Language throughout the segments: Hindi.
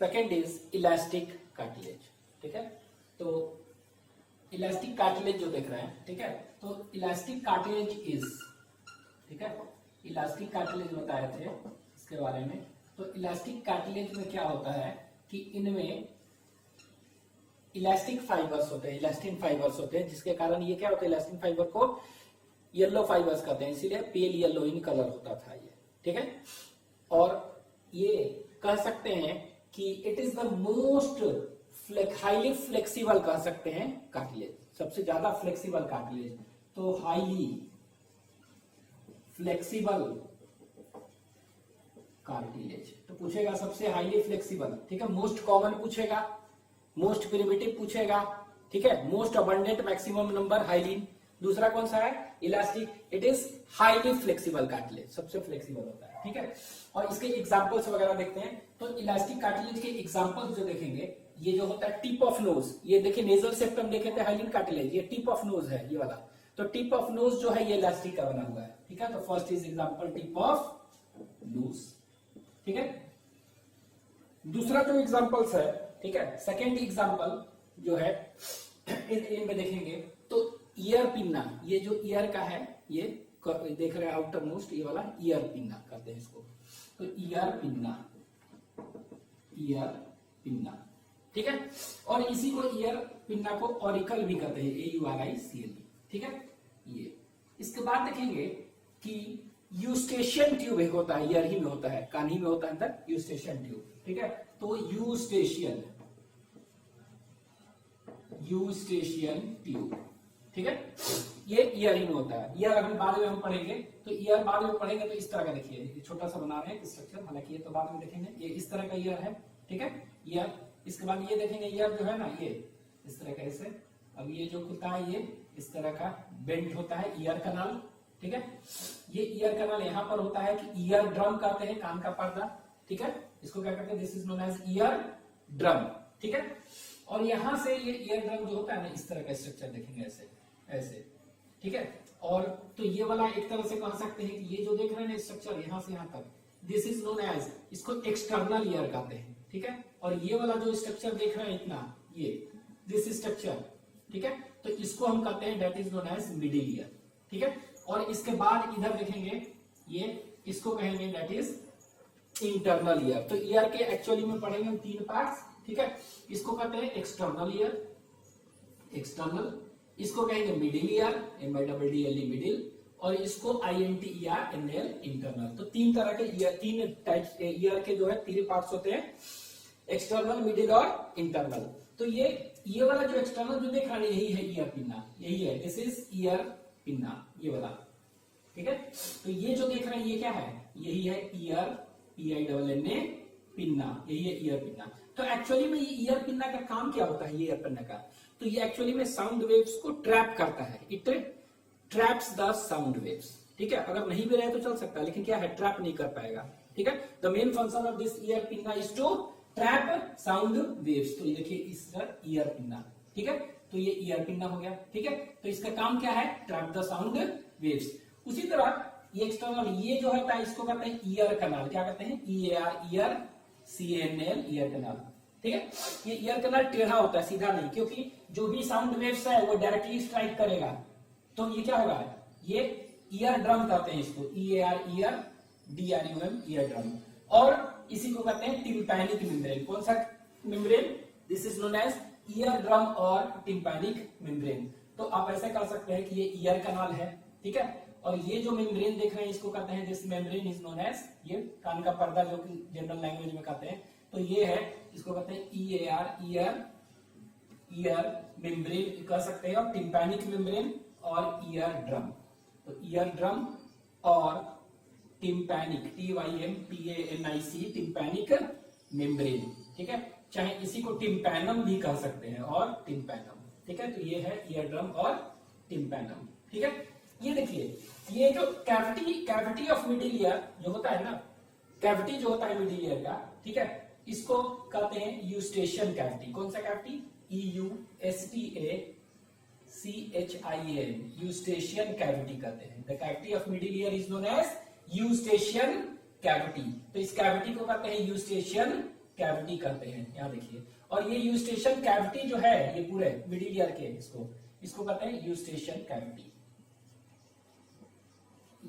सेकेंड इज इलास्टिक कार्टिलेज, ठीक है। तो इलास्टिक कार्टिलेज जो देख रहे हैं, ठीक है, तो इलास्टिक कार्टिलेज इज, ठीक है, इलास्टिक कार्टिलेज बताए थे इसके बारे में। तो इलास्टिक कार्टिलेज में क्या होता है कि इनमें इलास्टिक फाइबर्स होते हैं, इलास्टिन फाइबर्स होते हैं, जिसके कारण ये क्या होता है, इलास्टिन फाइबर को येलो फाइबर्स कहते हैं, इसीलिए पेल येलो इन कलर होता था ये, ठीक है। और ये कह सकते हैं कि it is the most highly flexible कह सकते हैं कार्टिलेज, सबसे ज्यादा फ्लेक्सिबल कार्टिलेज। तो हाईली फ्लेक्सिबल कार्टिलेज, तो पूछेगा सबसे हाईली फ्लेक्सिबल, ठीक है, मोस्ट कॉमन पूछेगा, मोस्ट प्रिमिटिव पूछेगा, ठीक है, मोस्ट अबंडेंट मैक्सिमम नंबर हाईलीन। दूसरा कौन सा है, elastic, it is highly flexible cartilage, सबसे फ्लेक्सिबल होता है, ठीक है। और इसके एग्जांपल्स वगैरह देखते हैं। तो इलास्टिक कार्टिलेज के एग्जांपल्स जो देखेंगे, ये जो होता है टिप ऑफ नोज, ये देखिए नेजल सेप्टम देखे थे हाइलिन कार्टिलेज, ये टिप ऑफ नोज है ये वाला। तो टिप ऑफ नोज जो है ये इलास्टिक का बना हुआ है, ठीक है। तो first is example tip of knows, ठीक है। दूसरा जो एग्जांपल्स है, ठीक है, सेकेंड एग्जांपल जो है इनमें देखेंगे तो ईयर पिन्ना, ये जो ईयर का है ये देख रहे हैं आउटर मोस्ट, ये वाला ईयर पिन्ना कहते हैं इसको। तो ईयर पिन्ना, ईयर पिन्ना, ठीक है। और इसी को ईयर पिन्ना को ऑरिकल भी कहते हैं, AURICL, ठीक है। ये इसके बाद देखेंगे कि यूस्टेशियन ट्यूब एक होता है, ईयर ही में होता है, कान ही में होता है अंदर, यूस्टेशियन ट्यूब, ठीक है। तो यूस्टेशियन ट्यूब, ठीक है, ये ईयर ही में होता है। ईयर अभी बाद में हम पढ़ेंगे, तो ईयर बाद में पढ़ेंगे। तो इस तरह का देखिए छोटा सा बना रहे हैं स्ट्रक्चर, हालांकि ये तो बाद में देखेंगे। ये इस तरह का ईयर है, ठीक है, ईयर। इसके बाद ये देखेंगे ईयर जो है ना, ये इस तरह का ऐसे, अब ये जो होता है ये इस तरह का बेंड होता है, ईयर कनाल, ठीक है। ये ईयर कनाल यहाँ पर होता है कि ईयर ड्रम कहते हैं, कान का पर्दा, ठीक है, इसको क्या कहते हैं, this is known as ear drum, ठीक है। और यहां से ये ईयर ड्रम जो होता है ना, इस तरह का स्ट्रक्चर देखेंगे ऐसे ऐसे, ठीक है। और तो ये वाला एक तरह से कह सकते हैं कि ये जो देख रहे हैं ना स्ट्रक्चर यहां से यहां तक, दिस इज नोन एज, इसको एक्सटर्नल ईयर कहते हैं, ठीक है। और ये वाला जो स्ट्रक्चर देख रहे हैं इतना, ये दिस स्ट्रक्चर, ठीक है, तो इसको हम कहते हैं that is known as middle ear, ठीक है। और इसके बाद इधर देखेंगे ये, इसको कहेंगे दैट इज इंटरनल ईयर। तो ईयर के एक्चुअली में पढ़ेंगे हम 3 पार्ट्स, ठीक है। इसको कहते हैं एक्सटर्नल ईयर, एक्सटर्नल, इसको कहेंगे मिडिल ईयर, MIDDLE मिडिल, और इसको INTERNL इंटरनल। तो 3 तरह के ईयर, 3 टाइप्स ईयर के जो है 3 पार्ट्स होते हैं, एक्सटर्नल, मिडिल और इंटरनल। तो ये वाला जो एक्सटर्नल जो देख रहे हैं यही है ईयर पिन्ना, यही है, दिस इज ईयर पिन्ना, ये वाला, ठीक है। तो ये जो देख रहे हैं ये क्या है, यही है ईयर, PINNA पिन्ना, यही है ईयर पिन्ना। तो एक्चुअली में ये ईयर पिन्ना का काम क्या होता है, ये ईयर पिन्ना का, तो ये एक्चुअली में साउंड वेव्स को ट्रैप करता है, it traps the sound waves, ठीक है। अगर नहीं भी रहे तो चल सकता है, लेकिन क्या है, ट्रैप नहीं कर पाएगा, ठीक है। The main function of this ear pinna is to trap sound waves. तो ये देखिए इसका ईयर पिन्ना, ठीक है, तो ये ईयर पिन्ना हो गया, ठीक है। तो इसका काम क्या है, ट्रैप द साउंड वेव्स। उसी तरह ये एक्सटर्नल, ये जो होता है इसको कहते हैं ईयर कनाल, क्या कहते हैं, EAR, ईयर, CANL, ईयर कनाल, ठीक है। ये ईयर कनाल टेढ़ा होता है, सीधा नहीं, क्योंकि जो भी साउंड वेव्स है वो डायरेक्टली स्ट्राइक करेगा। तो ये क्या होगा, ये ईयर ड्रम कहते हैं इसको, EAR, ear, DRUM, ear drum. और इसी को कहते हैं टिम्पैनिक मेम्ब्रेन। कौन सा membrane, this is known as ear drum और टिम्पैनिक मेम्ब्रेन। तो आप ऐसे कह सकते हैं कि ये ईयर कनाल है, ठीक है। और ये जो मेम्ब्रेन देख रहे हैं इसको कहते हैं, this membrane is known as, ये कान का पर्दा जो कि जनरल लैंग्वेज में कहते हैं, तो ये है, इसको कहते हैं EAR, ईयर मेम्ब्रेन कह सकते हैं, और टिम्पैनिक मेम्ब्रेन और ईयर ड्रम। तो ईयर ड्रम और टिम्पैनिक, TYMPANIC, टिम्पैनिक मेम्ब्रेन, ठीक है। चाहे इसी को टिम्पैनम भी कह सकते हैं, और टिम्पैनम, ठीक है। तो ये है ईयर ड्रम और टिम्पैनम, ठीक है। ये देखिए, ये जो कैविटी ऑफ मिडिल ईयर जो होता है ना, कैविटी जो होता है मिडिल ईयर का, ठीक है, इसको कहते हैं यूस्टेशियन कैविटी। कौन सा कैविटी, EUSTACHIAN, यूस्टेशियन कैविटी कहते हैं। The cavity of middle ear is known as eustachian cavity. तो इस कैविटी को कहते हैं यूस्टेशियन कैविटी कहते हैं, यहाँ देखिए। और ये यूस्टेशियन कैविटी जो है ये पूरे मिडिल ईयर के इसको कहते हैं यूस्टेशियन कैविटी,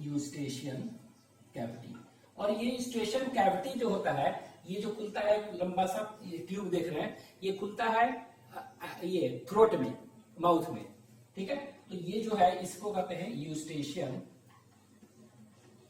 यूस्टेशियन कैविटी। और ये यूस्टेशियन कैविटी जो होता है ये जो खुलता है लंबा सा ट्यूब देख रहे हैं, ये खुलता है ये थ्रोट में, माउथ में, ठीक है। तो ये जो है इसको कहते हैं eustachian,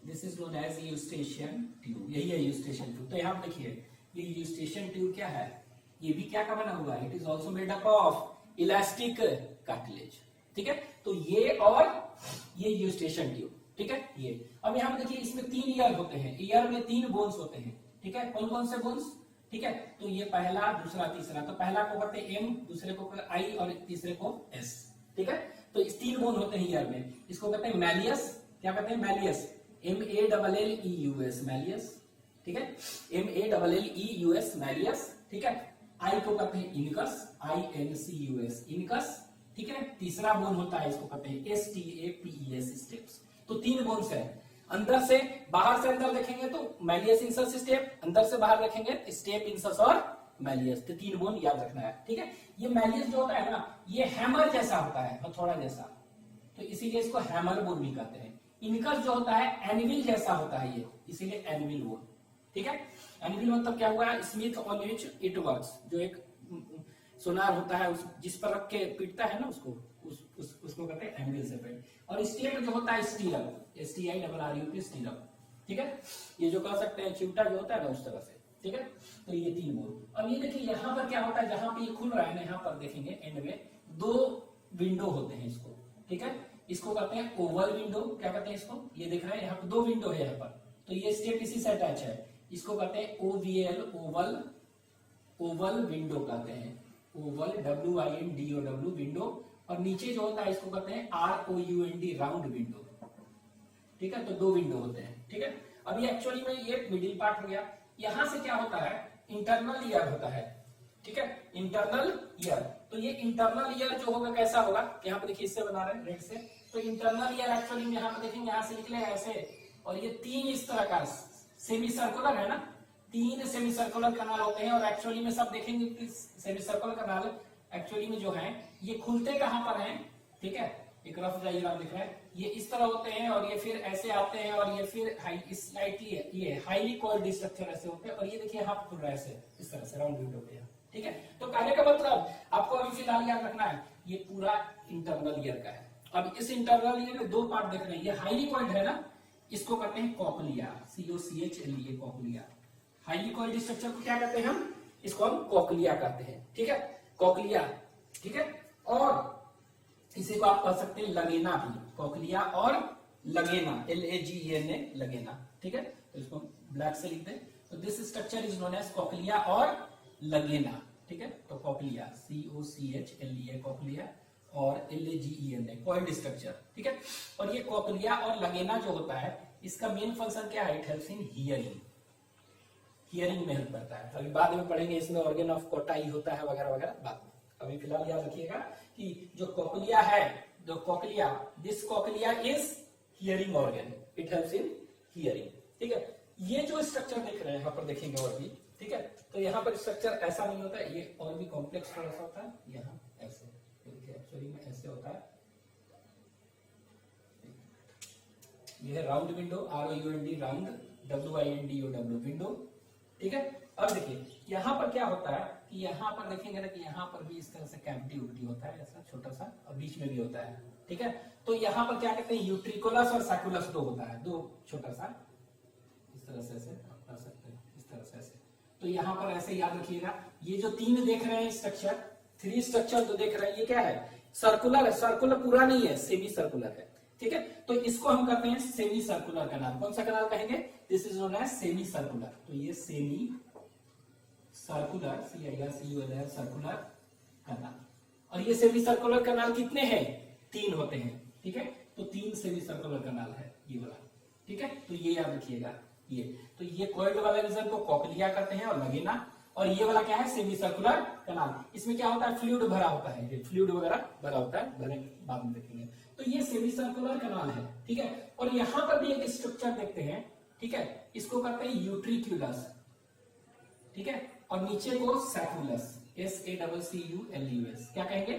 this is known as eustachian tube, यही है यूस्टेशियन ट्यूब। तो यहाँ देखिए ये यूस्टेशियन ट्यूब क्या है, ये भी क्या का बना हुआ है, it is also made up of elastic cartilage, ठीक है। तो ये और ये यूस्टेशियन ट्यूब, ठीक है। ये अब यहाँ देखिए इसमें 3 ईयर होते हैं, ईयर में 3 बोन्स होते हैं, ठीक है। कौन कौन से बोन्स, ठीक है। तो ये पहला, दूसरा, तीसरा। तो पहला को कहते हैं एम, दूसरे को आई और तीसरे को एस, ठीक है। तो इस 3 बोन होते हैं ईयर में, इसको कहते हैं मैलियस, क्या कहते हैं मैलियस, MALLEUS मैलियस, ठीक है। MALLEUS मैलियस, ठीक है। आई को कहते हैं इनकस, INCUS इनकस, ठीक है। तीसरा बोन होता है इसको कहते हैं STAPES स्टेप्स। तो 3 बोन्स है, अंदर से बाहर से अंदर देखेंगे तो मैलियस इंसस स्टेप, अंदर से बाहर देखेंगे स्टेप इंसस और मैलियस, तो 3 बोन याद रखना है, ठीक है। ये मैलियस जो होता है ना ये हैमर जैसा होता है, हथौड़ा जैसा, तो इसीलिए इसको हैमर बोन भी कहते हैं। इनकस जो होता है एनविल जैसा होता है ये, इसीलिए एनविल बोन, ठीक है। एनविल मतलब क्या हुआ, Smith on which it works, जो एक सोनार होता है जिस पर रख के पीटता है ना उसको कहते हैं एनविल से पेट। और स्टेप जो होता है स्टीरअप, STIRRUP स्टीरअप, ठीक है। ये जो कह सकते हैं चिमटा जो होता है ना उस तरह से, ठीक है। तो ये 3 बोन। अब ये देखिए यहाँ पर क्या होता है, जहां पे ये खुल रहा है ना यहाँ पर देखेंगे एंड में 2 विंडो होते हैं इसको, ठीक है। इसको कहते हैं ओवल विंडो, क्या कहते हैं इसको, ये देख रहे हैं यहाँ पर 2 विंडो है यहाँ पर, तो ये स्टेप इसी से अटैच है, इसको कहते हैं OVL ओवल विंडो कहते हैं, ओवल WINDOW विंडो। और नीचे जो होता है इसको कहते हैं ROUND राउंड विंडो, ठीक है। तो 2 विंडो होते हैं, ठीक है। अभी एक्चुअली में ये मिडिल पार्ट हो गया। यहां से क्या होता है, इंटरनल ईयर होता है, ठीक है। इंटरनल ईयर, तो ये इंटरनल ईयर जो होगा कैसा होगा, यहाँ पे देखिए इससे बना रहे हैं रेड से। तो इंटरनल ईयर एक्चुअली में यहाँ पे देखेंगे यहाँ से निकले ऐसे, और ये 3 इस तरह का सेमी सर्कुलर है ना, 3 सेमी सर्कुलर कनाल होते हैं। और एक्चुअली में सब देखेंगे कि सेमी सर्कुलर कनाल एक्चुअली में जो है ये खुलते कहां पर हैं, ठीक है। एक रफ डायग्राम दिख रहा है, ये इस तरह होते हैं और ये फिर ऐसे आते हैं और ये फिर ये हाईली कॉइल्ड स्ट्रक्चर ऐसे होते हैं। और ये देखिए यहाँ पर खुल रहा है ऐसे इस तरह से राउंड विंडो पे, ठीक है। तो कहने का मतलब आपको अभी फिलहाल याद रखना है ये पूरा इंटरनल ईयर का है। अब इस इंटरनल ईयर में 2 पार्ट देख रहे हैं, ये हाईली कॉइल्ड है ना, इसको कहते हैं cochlea, COCHLEA cochlea. Highly coiled structure को क्या कहते हैं हम, इसको हम कॉकलिया कहते हैं, ठीक है, कॉकलिया, ठीक है। और इसी को आप कह सकते हैं लगेना भी, कॉकलिया और लगेना, LAGENA लगेना, ठीक है। तो इसको ब्लैक से लिख दें, तो this structure is known as cochlea और लगेना, ठीक है। तो कॉकलिया COCHLEA कॉकलिया और LAGENA कॉइल्ड स्ट्रक्चर, ठीक है। और ये कॉकलिया और लगेना जो होता है इसका मेन फंक्शन क्या है, it helps in hearing, hearing में हेल्प करता है। अभी बाद में पढ़ेंगे इसमें ऑर्गन ऑफ कोटाई होता है वगैरह वगैरह बाद में। अभी फिलहाल याद रखिएगा कि जो कॉकलिया है, जो cochlea, this cochlea is hearing organ, it helps in hearing, ठीक है। ये जो स्ट्रक्चर देख रहे हैं यहाँ पर देखेंगे और भी, ठीक है। तो यहाँ पर स्ट्रक्चर ऐसा नहीं होता है, ये और भी कॉम्प्लेक्स थोड़ा सा होता है, यहाँ ऐसे एक्चुअली में ऐसे होता है। ये है round window, ROUND round, WINDOW window, ठीक है। अब देखिए यहाँ पर क्या होता है कि यहाँ पर देखेंगे ना कि यहाँ पर भी इस तरह से कैविटी उविटी होता है ऐसा छोटा सा, और बीच में भी होता है, ठीक है। तो यहाँ पर क्या कहते हैं, यूट्रिकुलस और सैकुलस 2 होता है, 2 छोटा सा इस तरह से ऐसे आप कर सकते हैं, इस तरह से ऐसे। तो यहाँ पर ऐसे याद रखिएगा, ये जो 3 देख रहे हैं स्ट्रक्चर, 3 स्ट्रक्चर जो देख रहे हैं ये क्या है, सर्कुलर है, सर्कुलर पूरा नहीं है, सेमी सर्कुलर है, ठीक है। तो इसको हम कहते हैं सेमी सर्कुलर कनाल। कौन सा कनाल कहेंगे, this is known as semi circular. तो ये semi circular, CIRCULR circular canal. और ये सेमी सर्कुलर कनाल कितने हैं, 3 होते हैं, ठीक है। तो 3 सेमी सर्कुलर कनाल है ये वाला, ठीक है। तो ये याद रखिएगा, ये तो ये कॉइल्ड वाला रीजन को कॉकलिया कहते हैं और लगेना। और ये वाला क्या है, सेमी सर्कुलर कनाल। इसमें क्या होता है, फ्लूइड भरा होता है, ये फ्लूइड वगैरह भरा होता है, भरेंगे बाद में देखेंगे। तो ये सेमी सर्कुलर कनाल है, ठीक है। और यहां पर भी एक स्ट्रक्चर देखते हैं, ठीक है, इसको कहते हैं यूट्रिक्यूलस, ठीक है। और नीचे को सैकुलस, SACCULUS, क्या कहेंगे?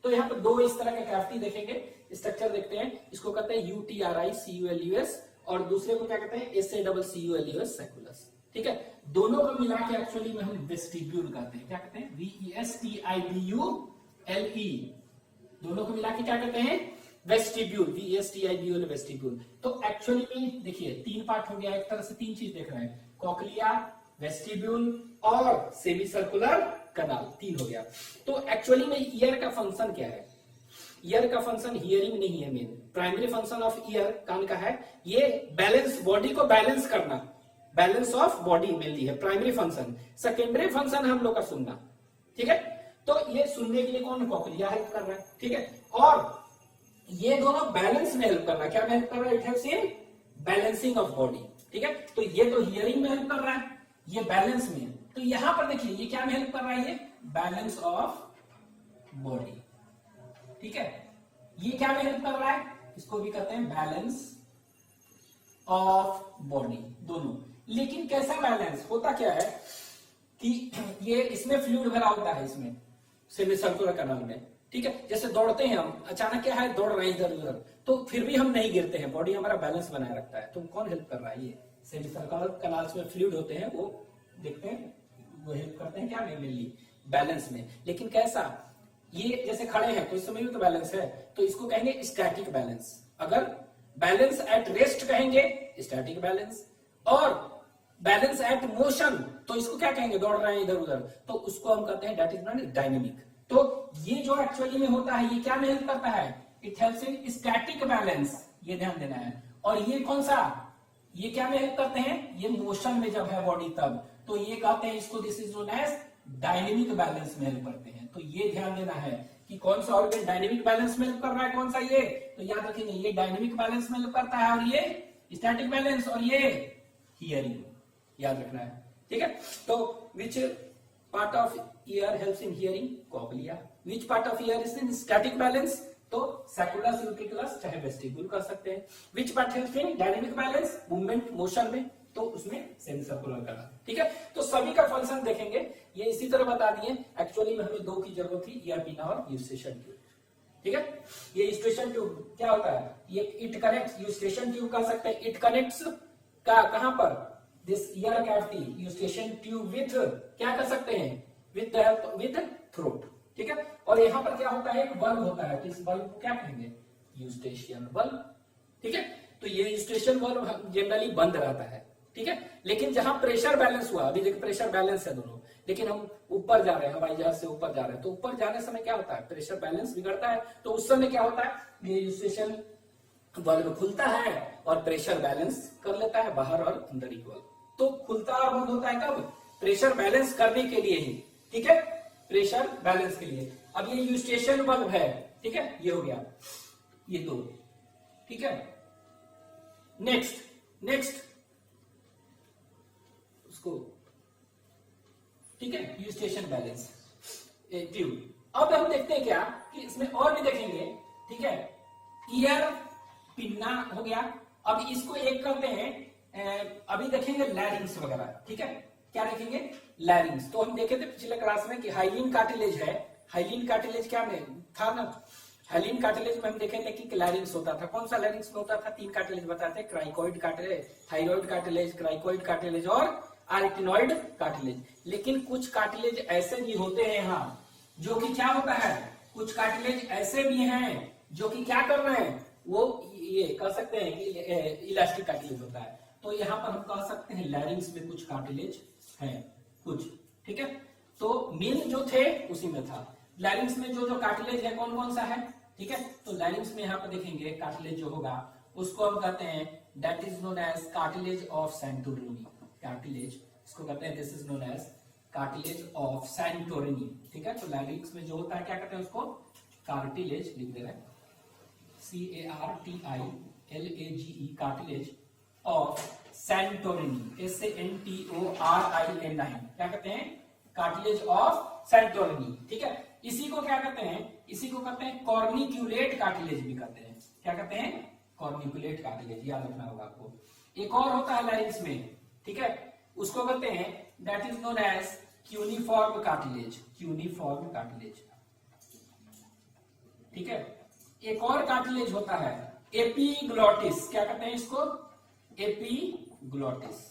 तो यहाँ पर दो इस तरह के कैविटी देखेंगे, स्ट्रक्चर देखते हैं, इसको कहते हैं UTRICULUS और दूसरे को क्या कहते हैं? SACCULUS, सैकुलस। ठीक है, दोनों को मिला के एक्चुअली में हम वेस्टिब्यूल कहते हैं। क्या कहते हैं? VESTIBULE, दोनों को मिला के क्या कहते हैं? Vestibule, VESTIBULE, vestibule. तो एक्चुअली में देखिए तीन पार्ट हो गया, एक तरह से तीन चीज देख रहे हैं, कॉकलिया, वेस्टिब्यूल और सेमी सर्कुलर कनाल, तीन हो गया। तो एक्चुअली में ईयर का फंक्शन क्या है? ईयर का फंक्शन हियरिंग नहीं है, main primary function of ear, कान का है ये बैलेंस, बॉडी को बैलेंस करना, बैलेंस ऑफ बॉडी मेनली है प्राइमरी फंक्शन। सेकेंडरी फंक्शन हम लोग का सुनना। ठीक है, तो ये सुनने के लिए कौन? कॉकलिया हेल्प कर रहा है। ठीक है, और ये दोनों बैलेंस में हेल्प कर रहा है। क्या में हेल्प कर रहा है? It helps in balancing of body. ठीक है, तो ये तो हियरिंग में हेल्प कर रहा है, ये बैलेंस में। तो यहां पर देखिए ये क्या में हेल्प कर रहा है? ये बैलेंस ऑफ बॉडी। ठीक है, ये क्या में हेल्प कर रहा है? इसको भी कहते हैं बैलेंस ऑफ बॉडी, दोनों। लेकिन कैसा बैलेंस होता? क्या है कि ये इसमें फ्लूइड भरा होता है, इसमें सेमी सर्कुलर कनाल में। ठीक है, जैसे दौड़ते हैं हम, अचानक क्या है, दौड़ रहे हैं इधर उधर, तो फिर भी हम नहीं गिरते हैं, बॉडी हमारा बैलेंस बनाए रखता है। तो कौन हेल्प कर रहा है? ये सेमी सर्कुलर कनाल्स में फ्लूइड होते हैं, वो देखते हैं, वो हेल्प करते हैं क्या में? मेनली बैलेंस में। लेकिन कैसा? ये जैसे खड़े हैं तो इस समय भी तो बैलेंस है, तो इसको कहेंगे स्टैटिक बैलेंस। अगर बैलेंस एट रेस्ट कहेंगे स्टैटिक बैलेंस, और बैलेंस एट मोशन तो इसको क्या कहेंगे? दौड़ रहे हैं इधर उधर, तो उसको हम कहते हैं दैट इज नॉट डायनेमिक। तो ये जो एक्चुअली में होता है, ये क्या में हेल्प करता है? It helps in static balance, ये ध्यान देना है। और ये कौन सा? ये क्या में हेल्प करते हैं? ये मोशन में जब है बॉडी तब, तो ये कहते हैं इसको, this is known as dynamic balance में हेल्प करते हैं। तो ये ध्यान देना है कि कौन सा ऑर्गन डायनेमिक बैलेंस में हेल्प कर रहा है, कौन सा ये। तो याद रखेंगे ये डायनेमिक बैलेंस में हेल्प करता है, और ये स्टैटिक बैलेंस, और ये हियरिंग, याद रखना है। ठीक है, तो which part of year helps in hearing? Cochlea. Which part of year is in static balance? तो सैकुलस, यूट्रिकुलस, चाहे वेस्टिब्यूल कर सकते हैं। Which part helps in dynamic balance? Movement, motion में, तो उसमें सेमी सर्कुलर कनाल। ठीक है, तो सभी का फंक्शन देखेंगे, ये इसी तरह बता दिए। एक्चुअली में हमें दो की जरूरत थी, ईयर पिना और यूस्टेशन ट्यूब। ठीक है, ये यूस्टेशन ट्यूब क्या होता है? ये इट कनेक्ट्स, यूस्टेशन ट्यूब कर सकते हैं, इट कनेक्ट्स का कहां पर? This ear cavity, Eustachian tube with क्या कर सकते हैं? With the help with throat. ठीक है, और यहां पर क्या होता है? एक बल्ब होता है, तो इस बल्ब को क्या कहेंगे? Eustachian bulb. ठीक है, तो ये यूस्टेशियन बल्ब जनरली बंद रहता है। ठीक है, लेकिन जहां प्रेशर बैलेंस हुआ, अभी देखिए प्रेशर बैलेंस है दोनों, लेकिन हम ऊपर जा रहे हैं, हवाई जहाज से ऊपर जा रहे हैं, तो ऊपर जाने समय क्या होता है? प्रेशर बैलेंस बिगड़ता है। तो उस समय क्या होता है? ये यूस्टेशियन बल्ब खुलता है और प्रेशर बैलेंस कर लेता है, बाहर और अंदर इक्वल। तो खुलता और बंद होता है कब? प्रेशर बैलेंस करने के लिए ही। ठीक है, प्रेशर बैलेंस के लिए। अब ये यूस्टेशियन बल्ब है, ठीक है, ये हो गया, ये दो। ठीक है, नेक्स्ट उसको, ठीक है, यूस्टेशन बैलेंस ट्यूब। अब हम देखते हैं क्या कि इसमें और भी देखेंगे। ठीक है, ईयर पिन्ना हो गया। अब इसको एक करते हैं, अभी देखेंगे लैरिंग्स वगैरह। ठीक है, क्या देखेंगे? लैरिंग्स। तो हम देखे थे पिछले क्लास में कि हाइलिन कार्टिलेज है, हाइलिन कार्टिलेज क्या में था ना, हाइलिन कार्टिलेज में हम देखे थे कि लैरिंग्स होता था। कौन सा लैरिंग्स में होता था? तीन कार्टिलेज बताते हैं, क्राइकोइड कार्टिलेज, थायराइड कार्टिलेज, क्राइकोइड कार्टिलेज और आर्टिनॉइड कार्टिलेज। लेकिन कुछ कार्टिलेज ऐसे भी होते हैं यहाँ, जो कि क्या होता है? कुछ कार्टिलेज ऐसे भी हैं जो कि क्या कर रहे हैं? वो ये कह सकते हैं कि इलास्टिक कार्टिलेज होता है। तो यहाँ पर हम कह सकते हैं लैरिंग्स में कुछ कार्टिलेज हैं, कुछ। ठीक है, तो मेन जो थे उसी में था। लैरिंग्स में जो कार्टिलेज है कौन कौन सा है? ठीक है, तो लैरिंग्स में यहाँ पर देखेंगे कार्टिलेज जो होगा उसको हम कहते हैं that is known as cartilage of Santorini. Cartilage इसको कहते हैं, this is known as cartilage of Santorini. ठीक है, तो लैरिंग्स में जो होता है क्या कहते हैं? उसको कार्टिलेज लिख दे रहे हैं, CARTILAGE, cartilage of Santorini, SANTORINI, क्या कहते हैं? Cartilage of Santorini. ठीक है, इसी को क्या कहते हैं? इसी को कहते हैं कॉर्निक्यूलेट कार्टिलेज भी कहते हैं। क्या कहते हैं? कॉर्निक्यूलेट कार्टिलेज, याद रखना होगा आपको। एक और होता है लैरिंग्स में, ठीक है, उसको कहते हैं that is known as cuneiform cartilage, cuneiform cartilage. ठीक है, एक और कार्टिलेज होता है एपिग्लॉटिस, क्या कहते हैं इसको, एपिग्लॉटिस।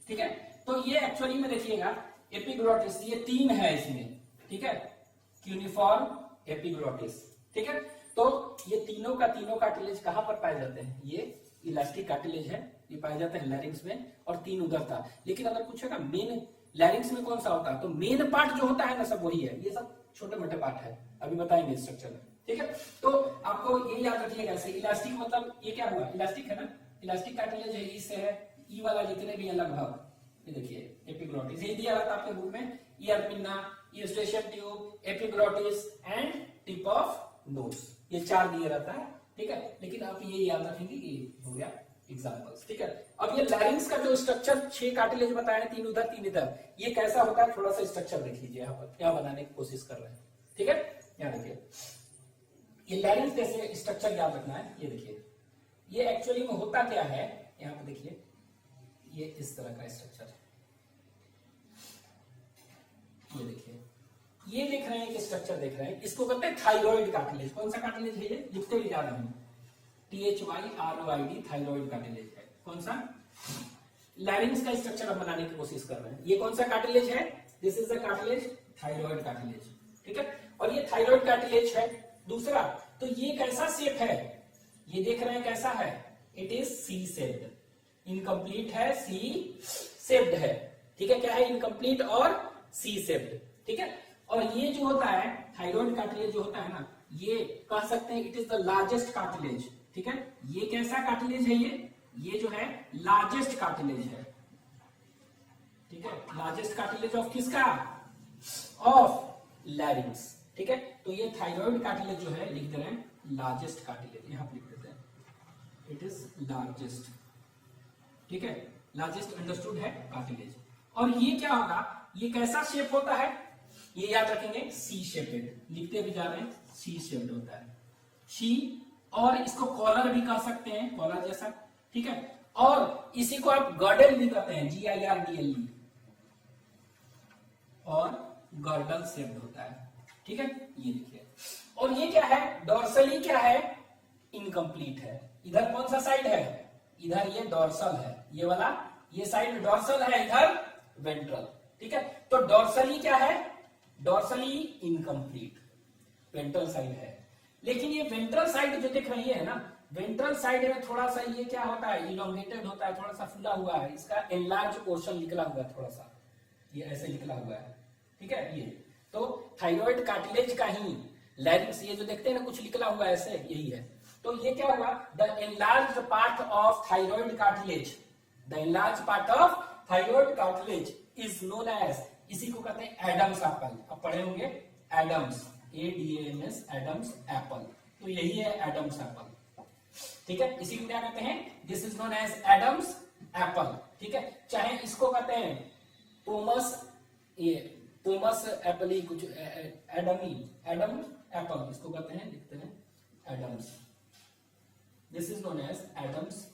ठीक है, तो ये एक्चुअली में देखिएगा एपिग्लॉटिस, ये 3 है इसमें। ठीक है, क्यूनिफॉर्म, एपिग्लॉटिस। ठीक है, तो ये तीनों का तीनों कार्टिलेज कहां पर पाए जाते हैं, ये इलास्टिक कार्टिलेज है, ये पाया जाता है लैरिंग्स में, और 3 उधर था। लेकिन अगर पूछेगा मेन लैरिंग्स में कौन सा होता है, तो मेन पार्ट जो होता है ना सब वही है, ये सब छोटे मोटे पार्ट है, अभी बताएंगे स्ट्रक्चर में। ठीक है, तो आपको ये याद रखिएगा ऐसे, इलास्टिक मतलब ये क्या हुआ, इलास्टिक है ना, इलास्टिक कार्टिलेज है, इससे है ई वाला जितने भी है लगभग, ये देखिए एपिग्लॉटिस, ये दिया रहता है आपके बुक में, ear pinna, Eustachian tube, epiglottis and tip of nose, ये 4 दिए रहता है। ठीक है, लेकिन आप ये याद रखेंगे कि हो गया एग्जांपल्स। ठीक है, अब ये लैरिंग्स का जो स्ट्रक्चर 6 कार्टिलेज बताया, 3 उधर 3 इधर, ये कैसा होता है, थोड़ा सा स्ट्रक्चर देख लीजिए यहाँ पर, क्या बनाने की कोशिश कर रहे हैं। ठीक है, यहाँ देखिए ये लैरिंग्स कैसे स्ट्रक्चर याद रखना है, ये देखिए ये एक्चुअली में होता क्या है, यहाँ पे देखिए ये इस तरह का स्ट्रक्चर है, ये देखिए, ये देख रहे हैं कि स्ट्रक्चर देख रहे हैं, इसको कहते हैं थायराइड कार्टिलेज। कौन सा कार्टिलेज है ये, लिखते भी जा रहे हैं, THYROID, थायराइड कार्टिलेज है। कौन सा, लैरिंग्स का स्ट्रक्चर हम बनाने की कोशिश कर रहे हैं। ये कौन सा कार्टिलेज है, this is the cartilage, thyroid cartilage. ठीक है, और ये थायराइड कार्टिलेज है। दूसरा, तो ये कैसा शेप है, ये देख रहे हैं कैसा है, it is C shaped, incomplete है, सी शेप्ड है। ठीक है, क्या है, इनकम्प्लीट और सी शेप्ड। ठीक है, और ये जो होता है थायराइड कार्टिलेज जो होता है ना, ये कह सकते हैं it is the largest cartilage. ठीक है, ये कैसा कार्टिलेज है, ये जो है लार्जेस्ट कार्टिलेज है। ठीक है, लार्जेस्ट कार्टिलेज ऑफ किसका, ऑफ लैरिंग्स। ठीक है, तो ये थायराइड कार्टिलेज जो है लिख दे रहे हैं लार्जेस्ट कार्टिलेज, यहां पर लिख देते हैं इट इज लार्जेस्ट। ठीक है, लार्जेस्ट अंडरस्टूड है कार्टिलेज। और ये क्या होगा, ये कैसा शेप होता है, ये याद रखेंगे सी शेपेड, लिखते भी जा रहे हैं सी शेप्ड होता है, सी, और इसको कॉलर भी कह सकते हैं, कॉलर जैसा। ठीक है, और इसी को आप गर्डल भी कहते हैं, GIRDLE, और गर्डल शेप्ड होता है। ठीक है, ये देखिए, और ये क्या है, डॉर्सली क्या है, इनकम्प्लीट है। इधर कौन सा साइड है, इधर ये डॉर्सल है, ये वाला, ये साइड डॉर्सल है, इधर वेंट्रल। ठीक है, तो डॉर्सली क्या है, डॉर्सली इनकम्प्लीट, वेंट्रल साइड है। लेकिन ये वेंट्रल साइड जो दिख रही है ना, वेंट्रल साइड में थोड़ा सा ये क्या होता है, इलोंगेटेड होता है, थोड़ा सा फुला हुआ है, इसका एनलार्ज पोर्शन निकला हुआ है, थोड़ा सा ये ऐसे निकला हुआ है। ठीक है, ये तो थायराइड कार्टिलेज का ही लैरिंग्स, ये जो देखते हैं ना कुछ निकला हुआ है ऐसे, यही है। तो ये क्या हुआ, the enlarged part of thyroid cartilage, the enlarged part of thyroid cartilage is known as, इसी को कहते हैं एडम्स एप्पल। आप पढ़े होंगे एडम्स, ADAMS, एडम्स एप्पल, तो यही है एडम्स एप्पल। ठीक है, इसी को क्या कहते हैं, this is known as Adam's apple. ठीक है, चाहे इसको कहते हैं पोमस, ये पोमस एप्पल, कुछ एडमी, एडम एप्पल इसको कहते हैं, लिखते हैं Adam's, this is known as Adam's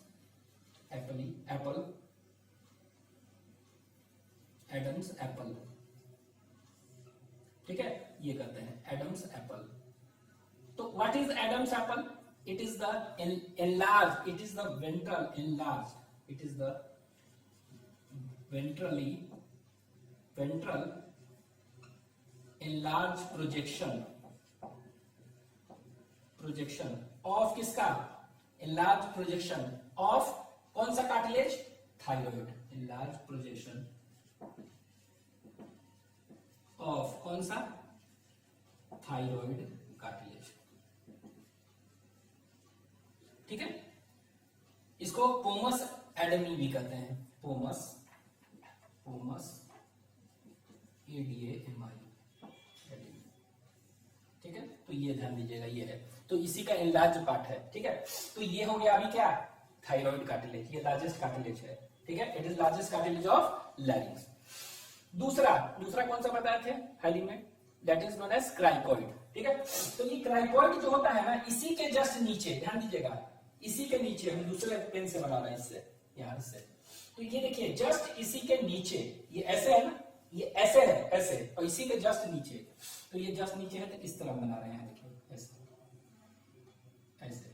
apple, Adam's apple. ठीक है, ये कहते हैं एडम्स एप्पल। तो what is Adam's apple, it is the enlarge, it is the ventral enlarge, it is the ventral enlarge projection of किसका, एनलार्ज प्रोजेक्शन ऑफ कौन सा cartilage, thyroid, enlarge projection of कौन सा, थायराइड कार्टिलेज। ठीक है, इसको पोमस एडमी भी कहते हैं, पोमस ADAMI। ठीक है, तो ये ध्यान दीजिएगा, ये है, तो इसी का एनलार्ज पार्ट है। ठीक है, तो ये हो गया अभी क्या, थायराइड कार्टिलेज, ये लार्जेस्ट कार्टिलेज है। ठीक है, it is largest cartilage of लैरिंग्स। दूसरा कौन सा बताए थे हाल ही में, दैट इज नोन एज क्राइकॉइड। ठीक है, तो ये क्राइकॉइड जो होता है ना, इसी के जस्ट नीचे, ध्यान दीजिएगा, इसी के नीचे, हम दूसरे पेन से बना रहे हैं इससे, यहां से, तो ये देखिए जस्ट इसी के नीचे, ये ऐसे है ना, ये ऐसे है, ऐसे, और इसी के जस्ट नीचे, तो ये जस्ट नीचे है, तो इस तरह बना रहे हैं, देखिए ऐसे ऐसे।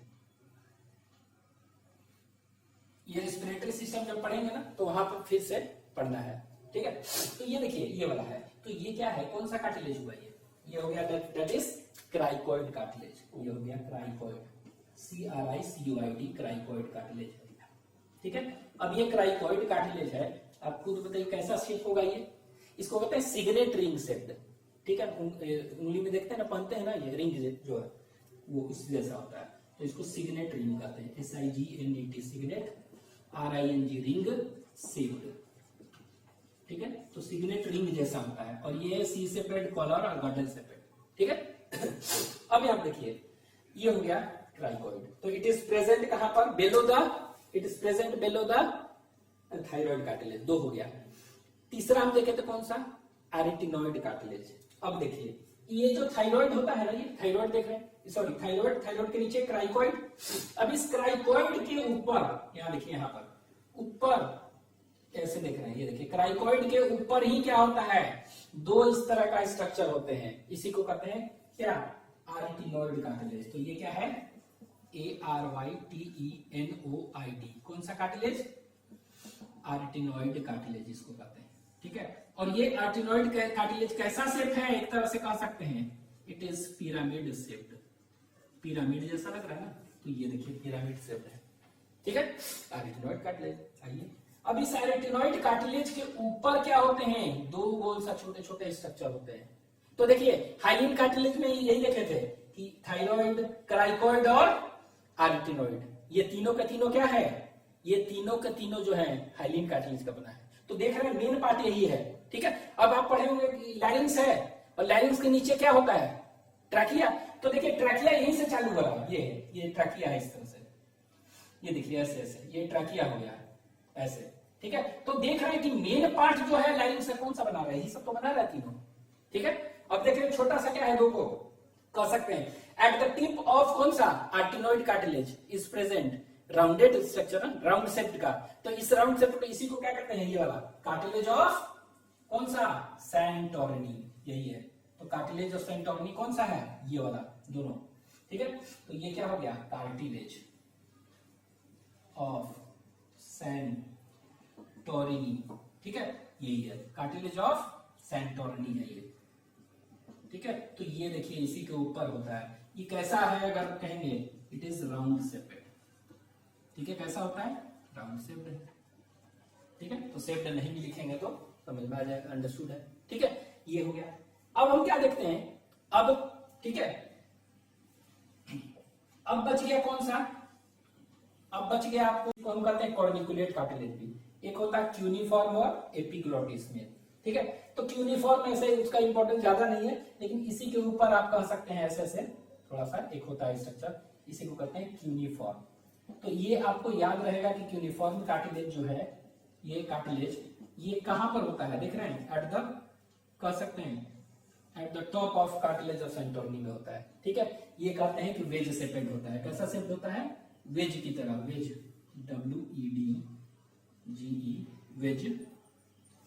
ये रेस्पिरेटरी सिस्टम जब पढ़ेंगे ना तो वहां पर फिर से पढ़ना है, ठीक है। तो ये देखिए ये वाला है, तो ये क्या है, कौन सा कार्टिलेज हुआ ये हो गया दैट इज क्राइकोइड कार्टिलेज, ये हो गया क्राइकोइड, CRICOID क्राइकोइड कार्टिलेज, ठीक है। अब ये क्राइकोइड कार्टिलेज है, आप खुद बताइए कैसा शेप होगा ये, इसको कहते हैं सिगरेट रिंग शेप्ड, ठीक है। उंगली में देखते हैं ना, पहनते हैं ना ये रिंग जो है वो इस जैसा होता है, तो इसको सिग्नेट रिंग कहते हैं, SIGNET signet, RING ring shaped, ठीक है। तो सिग्नेट रिंग जैसा होता है, और ये सी सेपेड कॉलर और गॉडल सेपेड, ठीक है। अब आप देखिए ये हो गया क्राइकोइड, तो इट इज प्रेजेंट कहां पर, बेलो the, it is present bellow the thyroid cartilage, 2 हो गया। तीसरा हम देखे थे कौन सा, एरिटिनॉइड कार्टिलेज। अब देखिए ये जो थायराइड होता है ना, ये थायराइड देख रहे हैं, सॉरी थायराइड के नीचे क्राइकोइड। अब इस क्राइकोइड के ऊपर, यहाँ देखिए, यहाँ पर ऊपर ऐसे देख रहे हैं, ये देखिए क्राइकोइड के ऊपर ही क्या होता है, 2 इस तरह का स्ट्रक्चर होते हैं, इसी को कहते हैं क्या, एरिटिनॉइड कार्टिलेज। तो ये क्या है, ARYTENOID, कौन सा कार्टिलेज, एरिटिनॉइड कार्टिलेज इसको कहते हैं, ठीक है। और ये एरिटिनॉइड कार्टिलेज कैसा शेप है, एक तरह से कह सकते हैं it is pyramid shaped, pyramid जैसा लग रहा है ना, तो ये देखिए पिरामिड शेप्ड है, ठीक है, एरिटिनॉइड कार्टिलेज। आइए अब इस एरिटिनॉइड कार्टिलेज के ऊपर क्या होते हैं, 2 गोल सा छोटे छोटे स्ट्रक्चर होते हैं। तो देखिए हाइलिन कार्टिलेज में यही देखे थे कि थायराइड, क्राइकोइड और एरिटिनॉइड, ये तीनों का तीनों क्या है, ये तीनों का तीनों जो है हाइलिन कार्टिलेज का बना है। तो देख रहे हैं मेन पार्ट यही है, ठीक है। अब आप पढ़े होंगे कि लैरिंग्स है, और लैरिंग्स के नीचे क्या होता है, ट्रैकिया। तो देखिए ट्रैकिया यहीं से चालू हो रहा है, ये ट्रैकिया है इस तरह से, ये देखिए ऐसे ऐसे, ये ट्रैकिया हो गया ऐसे, ठीक है। तो देख रहे हैं कि मेन पार्ट जो है लैरिंग्स से कौन सा बना रहा है, ये सब तो बना रहा है तीनों, ठीक है। अब देखिए छोटा सा क्या है, 2 को कह सकते हैं, एट द टिप ऑफ कौन सा, arytenoid cartilage is present rounded structure, round shaped का। तो इस राउंड शेप्ड, इसी को क्या कहते हैं, ये वाला कार्टिलेज ऑफ कौन सा, सैंटोरिनी, यही है। तो कार्टिलेज ऑफ सैंटोरिनी कौन सा है, ये वाला, दोनों, ठीक है। तो ये क्या हो गया, कार्टिलेज ऑफ सैंटोरिनी, ठीक है, यही है कार्टिलेज ऑफ सैंटोरिनी है ये, ठीक है। तो ये देखिए इसी के ऊपर होता है, ये कैसा है, अगर कहेंगे इट इज राउंड शेप्ड, ठीक है। कैसा होता है, राउंड शेप्ड है, ठीक है। तो शेप्ड नहीं भी लिखेंगे तो समझ में आ जाएगा, अंडरस्टूड है, ठीक है। ये हो गया। अब हम क्या देखते हैं, अब ठीक है, अब बच गया कौन सा, अब बच गया आपको हम कहते हैं कॉर्निकुलेट कार्टिलेज भी, एक होता है क्यूनिफॉर्म और एपिग्लोटिस में, ठीक है। तो क्यूनिफॉर्म ऐसे उसका इंपॉर्टेंस ज्यादा नहीं है, लेकिन इसी के ऊपर आप कह सकते हैं ऐसे ऐसे थोड़ा सा एक होता है स्ट्रक्चर, इसी को कहते हैं क्यूनिफॉर्म। तो ये आपको याद रहेगा कि क्यूनिफॉर्म कार्टिलेज जो है, ये कार्टिलेज ये कहां पर होता है, देख रहे हैं, एट द, कह सकते हैं at the top of cartilage of Santorini में होता है, ठीक है। ये कहते हैं कि वेज शेपेड होता है, कैसा शेप होता है, वेज की तरह, वेज, WEDGE, वेज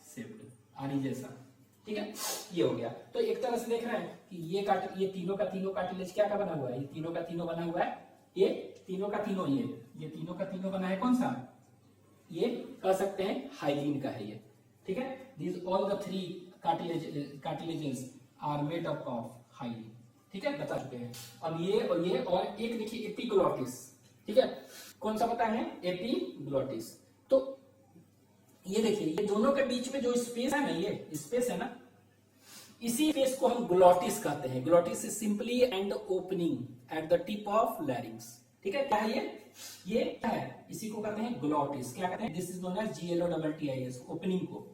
शेप्ड, आरी जैसा, ठीक है। ये हो गया। तो एक तरह से देख रहे हैं कि ये तीनों का तीनों कार्टिलेज क्या का बना हुआ है, ये तीनों का तीनों बना हुआ है, ये तीनों का तीनों, ये तीनों का तीनों बना है कौन सा, ये कह सकते हैं हाइलिन का है ये, ठीक है। These all the 3 cartilages are made up of hyaline, ठीक है, बता चुके हैं। अब ये और एक देखिए एपिग्लोटिस, ठीक है, कौन सा पता है, एपिग्लोटिस। तो ये देखिए ये दोनों के बीच में जो स्पेस है ना, ये स्पेस है ना, इसी स्पेस को हम ग्लोटिस कहते हैं। Glottis is simply and opening at the tip of लैरिंग्स, ठीक है। क्या है ये क्या है, इसी को कहते हैं ग्लोटिस, क्या कहते हैं, this is known as GLOTTIS, opening को,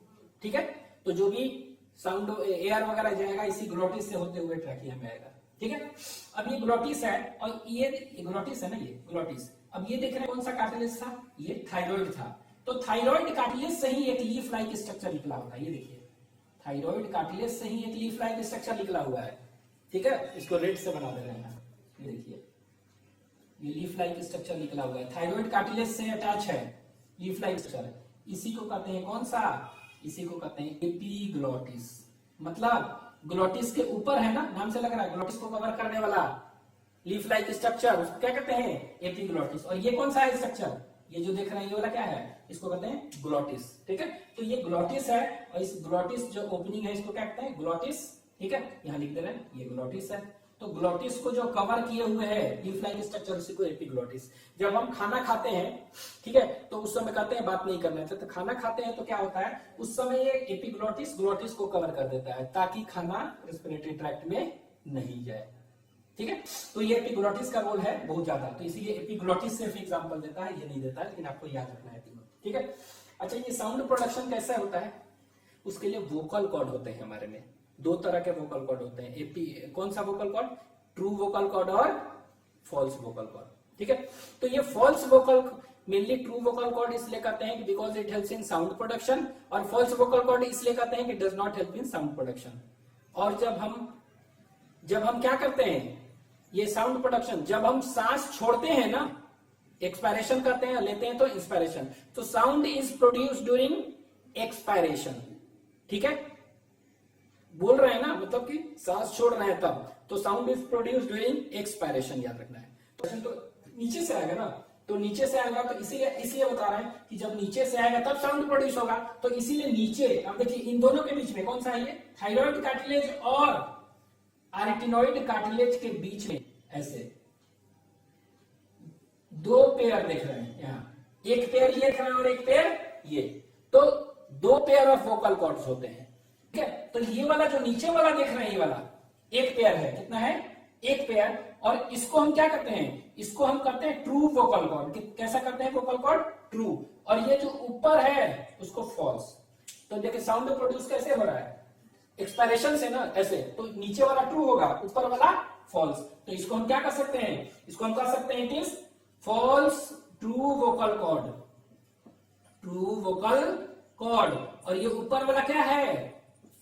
ठीक है। तो जो भी साउंड एयर वगैरह जाएगा इसी ग्लोटिस से होते हुए ट्रैकिया में आएगा, ठीक है। अब ये ग्लोटिस है, और ये ग्लोटिस है ना, ये ग्लोटिस। अब ये देख रहे हैं कौन सा कार्टिलेज था, ये थायराइड था। तो थायराइड कार्टिलेज से ही एक लीफ लाइक स्ट्रक्चर निकला होता है, ये देखिए थायराइड कार्टिलेज से ही एक लीफ लाइक स्ट्रक्चर निकला हुआ है, ठीक है। इसको रेड से बना दे रहे हैं, ये देखिए ये लीफ लाइक स्ट्रक्चर निकला हुआ है, थायराइड कार्टिलेज से अटैच है लीफ लाइक स्ट्रक्चर, इसी को कहते हैं कौन सा, इसी को कहते हैं एपिग्लोटिस। मतलब ग्लोटिस के ऊपर है ना, नाम से लग रहा है, ग्लोटिस को कवर करने वाला लीफ लाइक स्ट्रक्चर, उसको क्या कहते हैं? एपिग्लोटिस। और ये कौन सा है स्ट्रक्चर? ये जो देख रहे हैं ये वाला क्या है? इसको कहते हैं ग्लोटिस। ठीक है, तो ये ग्लोटिस है, और इस ग्लोटिस जो ओपनिंग है इसको क्या कहते हैं? ग्लोटिस। ठीक है, यहाँ लिख दे रहे हैं ये ग्लोटिस है। तो ग्लोटिस को जो कवर किए हुए है लीफ लाइक स्ट्रक्चर, उसी को एपिग्लोटिस। जब हम खाना खाते हैं, ठीक है, तो उस समय कहते हैं बात नहीं करना चाहिए, तो खाना खाते हैं तो क्या होता है उस समय ये एपिग्लोटिस ग्लोटिस को कवर कर देता है ताकि खाना रेस्पिरेटरी ट्रैक्ट में नहीं जाए। ठीक है, तो ये एपिग्लोटिस का रोल है बहुत ज्यादा, तो इसीलिए एपिग्लोटिस सिर्फ एग्जांपल देता है, ये नहीं देता है, लेकिन आपको याद रखना है तीनों। ठीक है, अच्छा ये साउंड प्रोडक्शन कैसे होता है? उसके लिए वोकल कॉर्ड होते हैं हमारे में, दो तरह के वोकल कॉर्ड होते हैं। कौन सा vocal cord? True vocal cord और फॉल्स वोकल कॉर्ड। ठीक है, तो ये false vocal mainly true vocal cord इसलिए कहते हैं कि because it helps in sound production, और फॉल्स वोकल कॉर्ड इसलिए कहते हैं कि does not help in sound production. और जब हम क्या करते हैं ये साउंड प्रोडक्शन, जब हम सांस छोड़ते हैं ना, एक्सपायरेशन करते हैं, लेते हैं तो इंस्पायरेशन, तो sound is produce during expiration. ठीक है, बोल रहे हैं ना, मतलब कि सांस छोड़ रहे हैं तब, तो sound is produce during expiration, याद रखना है। तो नीचे से आएगा ना, तो नीचे से आएगा, तो इसलिए बता रहे हैं कि जब नीचे से आएगा तब साउंड प्रोड्यूस होगा, तो इसीलिए नीचे, अब देखिए इन दोनों के बीच में कौन सा है ये? थायराइड कार्टिलेज और आर्टिनोइड कार्टिलेज के बीच में ऐसे दो पेयर देख रहे हैं, यहाँ एक पेयर ये देख रहे हैं और एक पेयर ये, तो दो पेयर ऑफ वोकल कॉर्ड्स होते हैं। ठीक है, तो ये वाला जो नीचे वाला देख रहे हैं ये वाला एक पेयर है, कितना है? एक पेयर, और इसको हम क्या करते हैं? इसको हम करते हैं ट्रू वोकल कॉर्ड। कैसा करते हैं वोकल कॉर्ड? ट्रू। और ये जो ऊपर है उसको फॉल्स। तो देखिए साउंड प्रोड्यूस कैसे हो रहा है? एक्सपायरेशन से ना, ऐसे, तो नीचे वाला ट्रू होगा, ऊपर वाला फॉल्स। तो इसको हम क्या कर सकते हैं? इसको हम कर सकते हैं it is false true vocal cord, true vocal cord. और ये ऊपर वाला क्या है?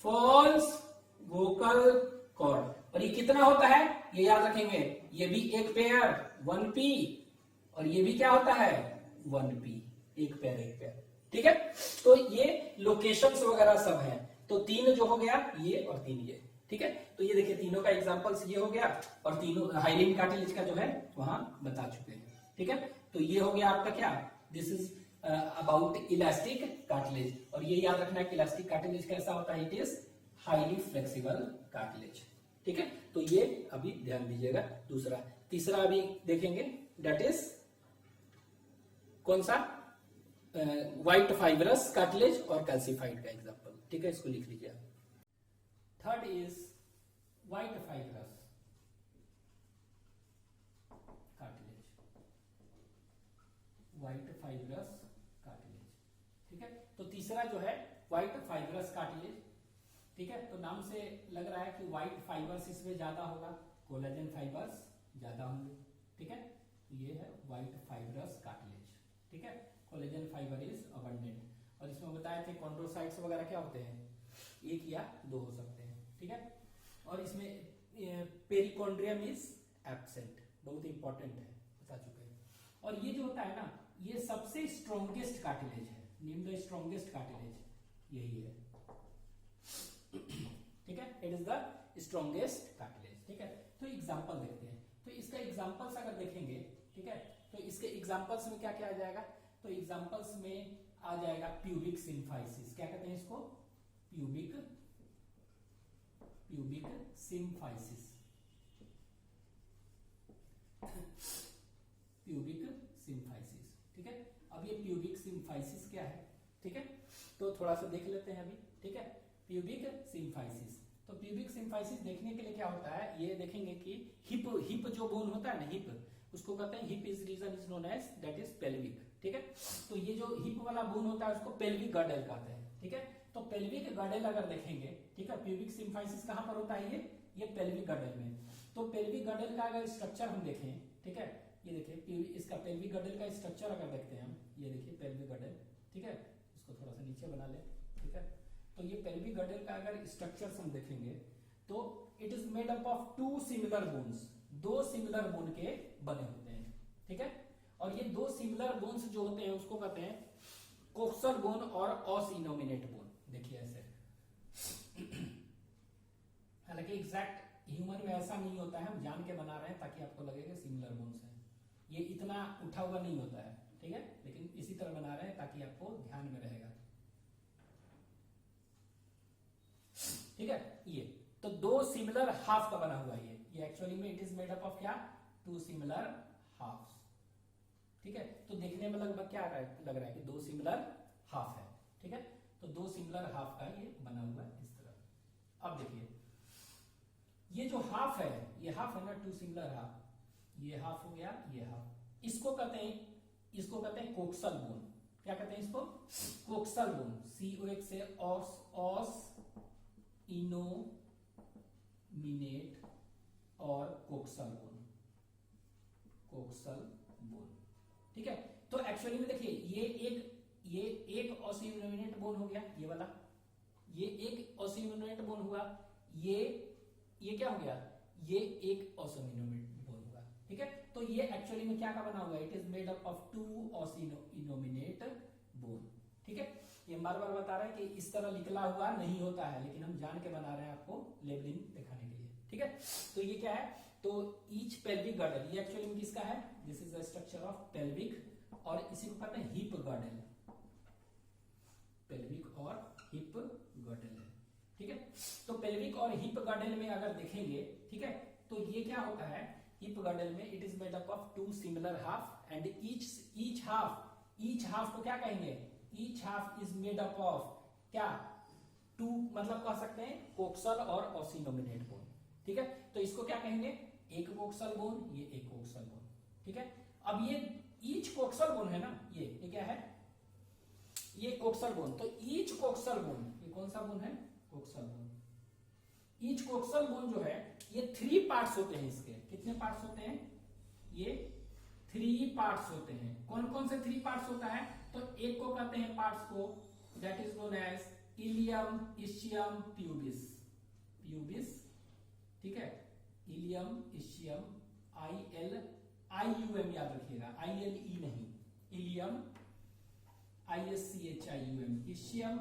False vocal cord. और ये कितना होता है ये याद रखेंगे, ये भी एक पेयर 1p, और ये भी क्या होता है 1p, एक पेयर। ठीक है, तो ये लोकेशंस वगैरह सब है। तो तीन जो हो गया ये और तीन ये। ठीक है, तो ये देखिए तीनों का एग्जांपल्स ये हो गया, और तीनों हाइलिन कार्टिलेज का जो है वहां बता चुके हैं। ठीक है, तो ये हो गया आपका क्या? This is about elastic cartilage. और ये याद रखना है कि इलास्टिक कार्टिलेज कैसा होता है? It is highly flexible cartilage. ठीक है, तो ये अभी ध्यान दीजिएगा। दूसरा, तीसरा अभी देखेंगे, दैट इज कौन सा? व्हाइट फाइब्रस कार्टिलेज और कैल्सिफाइड का एग्जांपल। ठीक है, इसको लिख लीजिए। Third is white fibrous cartilage, white fibrous cartilage. ठीक है, तो तीसरा जो है व्हाइट फाइब्रस कार्टिलेज। ठीक है, तो नाम से लग रहा है कि व्हाइट फाइबर्स इसमें ज्यादा होगा, कोलेजन फाइबर्स ज्यादा होंगे। ठीक है, ये है व्हाइट फाइब्रस कार्टिलेज। ठीक है, कोलेजन फाइबर इज अबंडेंट। और इसमें बताए थे कॉन्ड्रोसाइट्स वगैरह क्या होते हैं? एक या दो हो सकते हैं। ठीक है, और इसमें पेरिकॉन्ड्रियम इज एब्सेंट, बहुत इंपॉर्टेंट है, बता चुके हैं। और ये जो होता है ना, ये सबसे स्ट्रॉन्गेस्ट कार्टिलेज है, नेम द स्ट्रॉन्गेस्ट कार्टिलेज यही है। ठीक है, it is the strongest cartilage. ठीक है, तो एग्जांपल देखते हैं। तो इसका एग्जांपल्स अगर देखेंगे, ठीक है, तो इसके एग्जांपल्स में क्या क्या आ जाएगा? तो एग्जांपल्स में आ जाएगा प्यूबिक सिम्फाइसिस। क्या कहते हैं इसको? Pubic symphysis, pubic symphysis. ठीक है, अब ये प्यूबिक सिम्फाइसिस क्या है? ठीक है, तो थोड़ा सा देख लेते हैं अभी। ठीक है, प्यूबिक सिम्फाइसिस। तो प्यूबिक सिम्फाइसिस देखने के लिए क्या होता है, ये देखेंगे कि हिप जो बोन होता है ना, हिप, उसको कहते हैं, hip is region is known as that is pelvic. ठीक है, तो ये जो हिप वाला बोन होता है उसको पेल्विक गर्डल कहते हैं। ठीक है, तो पेल्विक गर्डल अगर देखेंगे, ठीक है, प्यूबिक सिम्फाइसिस कहां पर होता है? ये पेल्विक गर्डल में। तो पेल्विक गर्डल का अगर स्ट्रक्चर हम देखें, ठीक है, ये देखिए इसका पेल्विक गर्डल का स्ट्रक्चर अगर देखते हैं हम, ये देखिए पेल्विक गर्डल। ठीक है, इसको थोड़ा सा नीचे बना ले। ठीक है, तो ये पेल्विक गर्डल का अगर स्ट्रक्चर हम देखेंगे तो it is made up of two similar bones, दो सिमिलर बोन के बने होते हैं। ठीक है, और ये दो सिमिलर बोन्स जो होते हैं उसको कहते हैं कोक्सल बोन और ऑस इनोमिनेट बोन। देखिए ऐसे। हालांकि एग्जैक्ट ह्यूमन में ऐसा नहीं होता है, हम जान के बना रहे हैं ताकि आपको लगेगा सिमिलर बोन्स है। ये इतना उठा हुआ नहीं होता है, ठीक है, लेकिन इसी तरह बना रहे हैं ताकि आपको ध्यान में रहेगा। ठीक है, ये तो दो सिमिलर हाफ का बना हुआ है ये एक्चुअली में it is made up of क्या, टू सिमिलर हाफ। ठीक है, तो देखने में लगभग क्या लग रहा है कि दो सिमिलर हाफ है। ठीक है, तो दो सिमिलर हाफ का ये बना हुआ है इस तरह। अब देखिए ये जो हाफ है, ये हाफ है ना, टू सिमिलर हाफ, ये हाफ हो गया, ये हाफ, इसको कहते हैं कोक्सल बोन। क्या कहते हैं इसको, कोक्सल बोन, COX से ऑस इनोमिनेट और कोक्सल बोन। ठीक है, तो एक्चुअली में देखिए ये एक ऑसिनोमिनेट बोन हो गया, ये वाला, ये एक ऑसिनोमिनेट बोन हुआ, ये क्या हो गया, ये एक ऑसिनोमिनेट बोन हुआ। ठीक है, तो ये एक्चुअली में क्या का बना हुआ है, it is made up of two innominate bone. ठीक है, ये बार बार बता रहे हैं कि इस तरह निकला हुआ नहीं होता है, लेकिन हम जान के बना रहे हैं आपको लेबलिंग दिखाने के लिए। ठीक है, तो ये क्या है, तो ईच पेल्विक गर्डल, ये एक्चुअली में किसका है, this is the structure of pelvic, और इसी को कहते हैं हिप गर्डल, पेल्विक और हिप गर्डल है। ठीक है, तो पेल्विक और हिप गर्डल में अगर देखेंगे, ठीक है, तो ये क्या होता है, हिप गर्डल में it is made up of two similar half and each half को क्या कहेंगे, each half is made up of क्या, टू, मतलब कह सकते हैं कोक्सल और ऑसिनोमिनेट बोन। ठीक है, तो इसको क्या कहेंगे, एक कोक्सल बोन, ये एक कोक्सल बोन। ठीक है, अब ये ईच कोक्सल बोन है ना, ये क्या है, ये कोक्सल बोन, तो ईच कोक्सल बोन, ये कौन सा बोन है, coxal bone. Each coxal bone जो है ये 3 पार्ट्स होते हैं, इसके कितने पार्ट्स होते हैं, ये 3 पार्ट्स होते हैं। कौन कौन से 3 पार्ट्स होता है, तो एक को कहते हैं पार्ट्स को, that is known as ilium, ischium, pubis. ठीक है, इलियम, इशियम, IUM याद रखिएगा, ILE नहीं, इलियम, ISCHIUM, इशियम,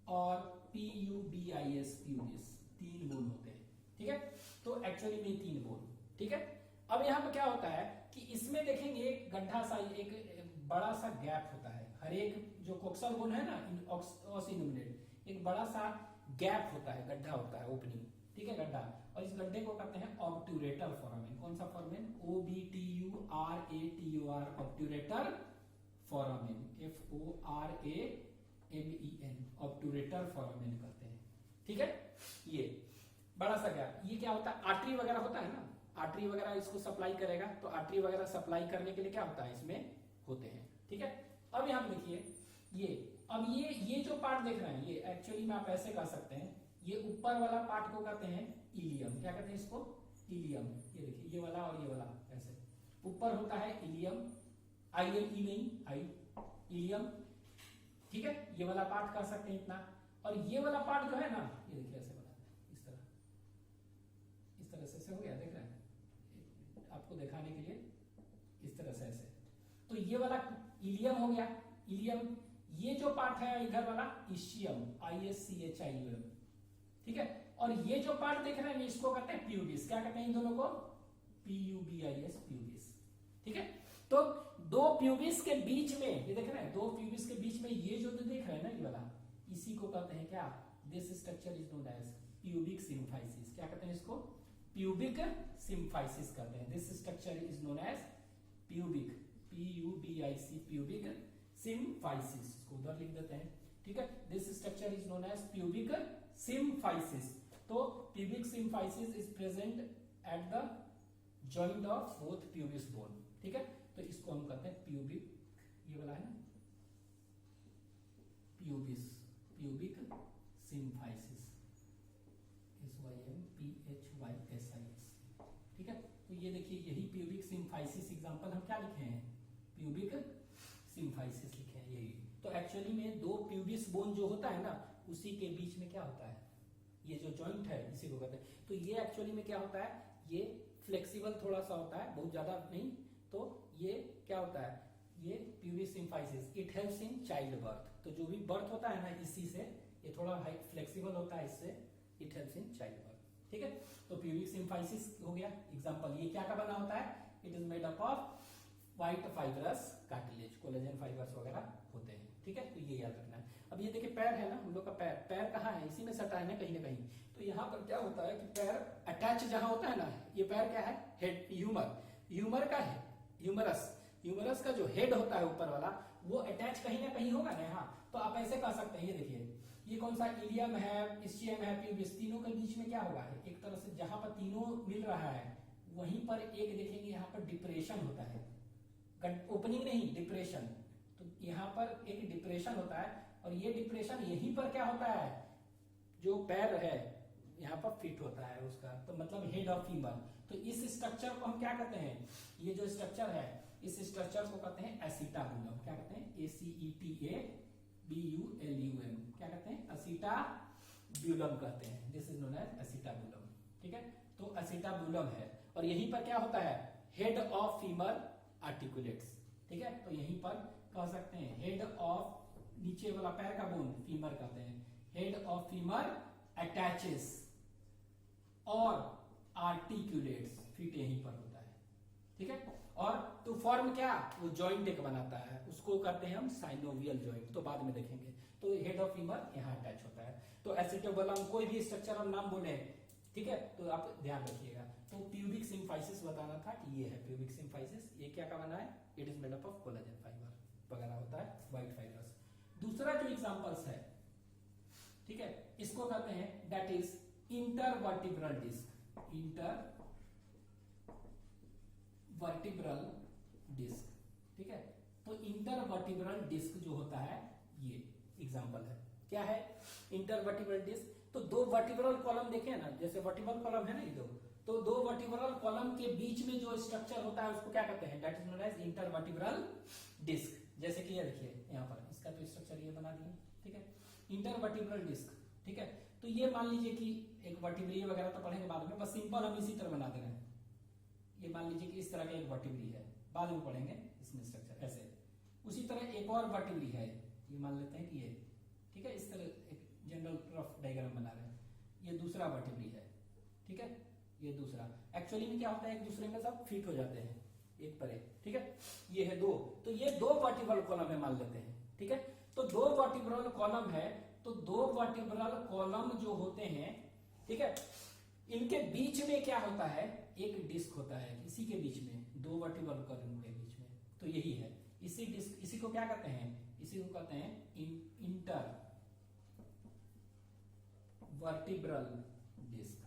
और PUBIS, प्यूबिस, 3 बोन होते हैं। ठीक है, तो एक्चुअली में 3 बोन। ठीक है, अब यहां पर क्या होता है कि इसमें देखेंगे एक गड्ढा सा, एक बड़ा सा गैप होता है, हर एक जो कोक्सल बोन है ना ऑसिनोमिनेट, एक बड़ा सा गैप होता है, गड्ढा होता है, ओपनिंग। ठीक है, गड्ढा, और इस गड्ढे को कहते हैं ऑब्ट्यूरेटर फोरामेन। कौन सा foramen, OBTURATUR, obturator foramen, FORAMEN, obturator foramen कहते हैं। ठीक है, ये बड़ा सा गैप, ये क्या होता है, आर्टरी वगैरह होता है ना, आर्टरी वगैरह इसको सप्लाई करेगा, तो आर्टरी वगैरह सप्लाई करने के लिए क्या होता है, इसमें होते हैं। ठीक है, अब यहां देखिए ये जो पार्ट देख रहे हैं, ये एक्चुअली में आप ऐसे कह सकते हैं, ये ऊपर वाला पार्ट को कहते हैं इलियम। क्या कहते हैं इसको, इलियम। ये देखिए ये वाला और ये वाला ऐसे ऊपर होता है इलियम, ILE नहीं, इलियम। ठीक है, ये वाला पार्ट कह सकते हैं इतना, और ये वाला पार्ट जो है ना, ये देखिए ऐसे बनाते हैं, इस तरह से हो गया, देख रहे हैं, आपको दिखाने के लिए इस तरह से ऐसे। तो ये वाला इलियम हो गया, इलियम। ये जो पार्ट है इधर वाला इशियम, ISCHIUM। ठीक है, और ये जो पार्ट देख रहे हैं इसको कहते हैं प्यूबिस। क्या कहते हैं इन दोनों को, PUBIS, प्यूबिस। ठीक है, तो दो प्यूबिस के बीच में, ये देख रहे हैं, दो प्यूबिस के बीच में ये जो देख रहे हैं ना, ये वाला, इसी को कहते हैं क्या, this structure is known as pubic symphysis. क्या कहते हैं इसको, प्यूबिक सिम्फाइसिस कहते हैं। This structure is known as pubic, PUBIC, pubic symphysis. इसको उधर लिख देते हैं। ठीक है, this structure is known as pubic symphysis. तो pubic symphysis is present at the joint of both pubis bone. ठीक है, तो इसको हम कहते हैं प्यूबिक, ये वाला है ना, प्यूबिक सिम्फाइसिस, SYMPHYSIS। ठीक है, तो ये देखिए यही प्यूबिक सिम्फाइसिस एग्जांपल हम क्या लिखे हैं, प्यूबिक सिम्फाइसिस लिखे हैं यही। तो एक्चुअली में दो प्यूबिस बोन जो होता है ना, उसी के बीच में क्या होता है, ये जो जॉइंट है इसी को कहते हैं। तो ये एक्चुअली में क्या होता है, ये फ्लेक्सिबल थोड़ा सा होता है, बहुत ज्यादा नहीं। तो ये क्या होता है, ये pubic symphysis, it helps in child birth. तो जो भी बर्थ होता है ना, इसी से ये थोड़ा फ्लेक्सिबल होता है, इससे it helps in child birth. ठीक है, तो प्यूबिक सिम्फाइसिस हो गया एग्जांपल। ये क्या का बना होता है? It is made up of white fibrous cartilage, collagen fibres वगैरह होते हैं। ठीक है, तो ये याद रखना है। अब ये देखिए पैर है ना हम लोग का, पैर कहाँ है? इसी में सटा है ना कहीं। तो यहाँ पर क्या होता है कि पैर अटैच जहां होता है ना, ये पैर क्या है? हेड, ह्यूमर का है, ह्यूमरस का जो हेड होता है ऊपर वाला, वो अटैच कहीं ना कहीं होगा ना यहाँ। तो आप ऐसे कह सकते हैं, ये देखिए ये कौन सा इलियम है, इस्चियम है, प्यूबिस, तीनों के बीच में क्या होगा? एक तरह से जहां पर तीनों मिल रहा है वहीं पर एक देखेंगे यहाँ पर डिप्रेशन होता है, ओपनिंग नहीं डिप्रेशन। तो यहाँ पर एक डिप्रेशन होता है और ये डिप्रेशन यहीं पर क्या होता है? जो पैर है यहाँ पर फिट होता है उसका, तो मतलब हेड ऑफ फीमर। तो इस स्ट्रक्चर को हम क्या कहते हैं? ये जो स्ट्रक्चर है इस स्ट्रक्चर को कहते हैं एसिटाबुलम। क्या कहते हैं? ACETABULUM। क्या कहते हैं? एसिटाबुलम कहते हैं। This is known as acetabulum. ठीक है, तो एसिटाबुलम है और यहीं पर क्या होता है? Head of femur articulates. ठीक है, तो यहीं पर कह सकते हैं हेड ऑफ, नीचे वाला पैर का बोन फीमर कहते हैं, हेड ऑफ फीमर अटैचेस और आर्टिकुलेट्स, फिट यहीं पर होता है। ठीक है, और टू फॉर्म क्या? वो जॉइंट एक बनाता है, उसको कहते हैं हम साइनोवियल जॉइंट, तो बाद में देखेंगे। तो हेड ऑफ फीमर यहाँ अटैच होता है। तो एसिटाबुलम, कोई भी स्ट्रक्चर हम नाम बोले, ठीक है, तो आप ध्यान रखिएगा। तो प्यूबिक सिम्फाइसिस बताना था कि ये है प्यूबिक सिम्फाइसिस। ये क्या का बना है? It is made up of collagen fibre वगैरह होता है, व्हाइट फाइबर्स। दूसरा जो एग्जांपल्स है, ठीक है, इसको कहते हैं that is intervertebral disc. Intervertebral disc, ठीक है, तो इंटरवर्टिब्रल डिस्क जो होता है ये एग्जांपल है। क्या है इंटरवर्टिब्रल डिस्क? तो दो वर्टिब्रल कॉलम देखे ना, जैसे वर्टिब्रल कॉलम है ना ये तो दो वर्टिब्रल कॉलम के बीच में जो स्ट्रक्चर होता है उसको क्या कहते हैं? That is known as intervertebral disc. जैसे कि ये देखिए यहाँ पर इसका तो स्ट्रक्चर ये बना दिए। ठीक है, इंटरवर्टिब्रल डिस्क। ठीक है, तो ये मान लीजिए कि एक वर्टिब्री वगैरह तो पढ़ेंगे बाद में, बस सिंपल हम इसी तरह बना दे रहे हैं। ये मान लीजिए कि इस तरह का एक वर्टिब्री है, बाद में पढ़ेंगे इसमें स्ट्रक्चर ऐसे। उसी तरह एक और वर्टिब्री है, ये मान लेते हैं कि ये, ठीक है, इस तरह एक जनरल रफ डायग्राम बना रहे हैं। ये दूसरा वर्टिब्री है। ठीक है, ये दूसरा। एक्चुअली में क्या होता है? एक दूसरे में सब फिट हो जाते हैं एक पर एक। ठीक है, ये है दो, तो ये दो वर्टिब्रल कॉलम है मान लेते हैं। ठीक है, तो दो वर्टिब्रल कॉलम है, तो दो वर्टिब्रल कॉलम जो होते हैं, ठीक है, इनके बीच में क्या होता है? एक डिस्क होता है, इसी के बीच में, दो वर्टिब्रल कॉलम के बीच में। तो यही है इसी डिस्क, इसी को क्या कहते हैं? इसी को कहते हैं इंटर वर्टिब्रल डिस्क।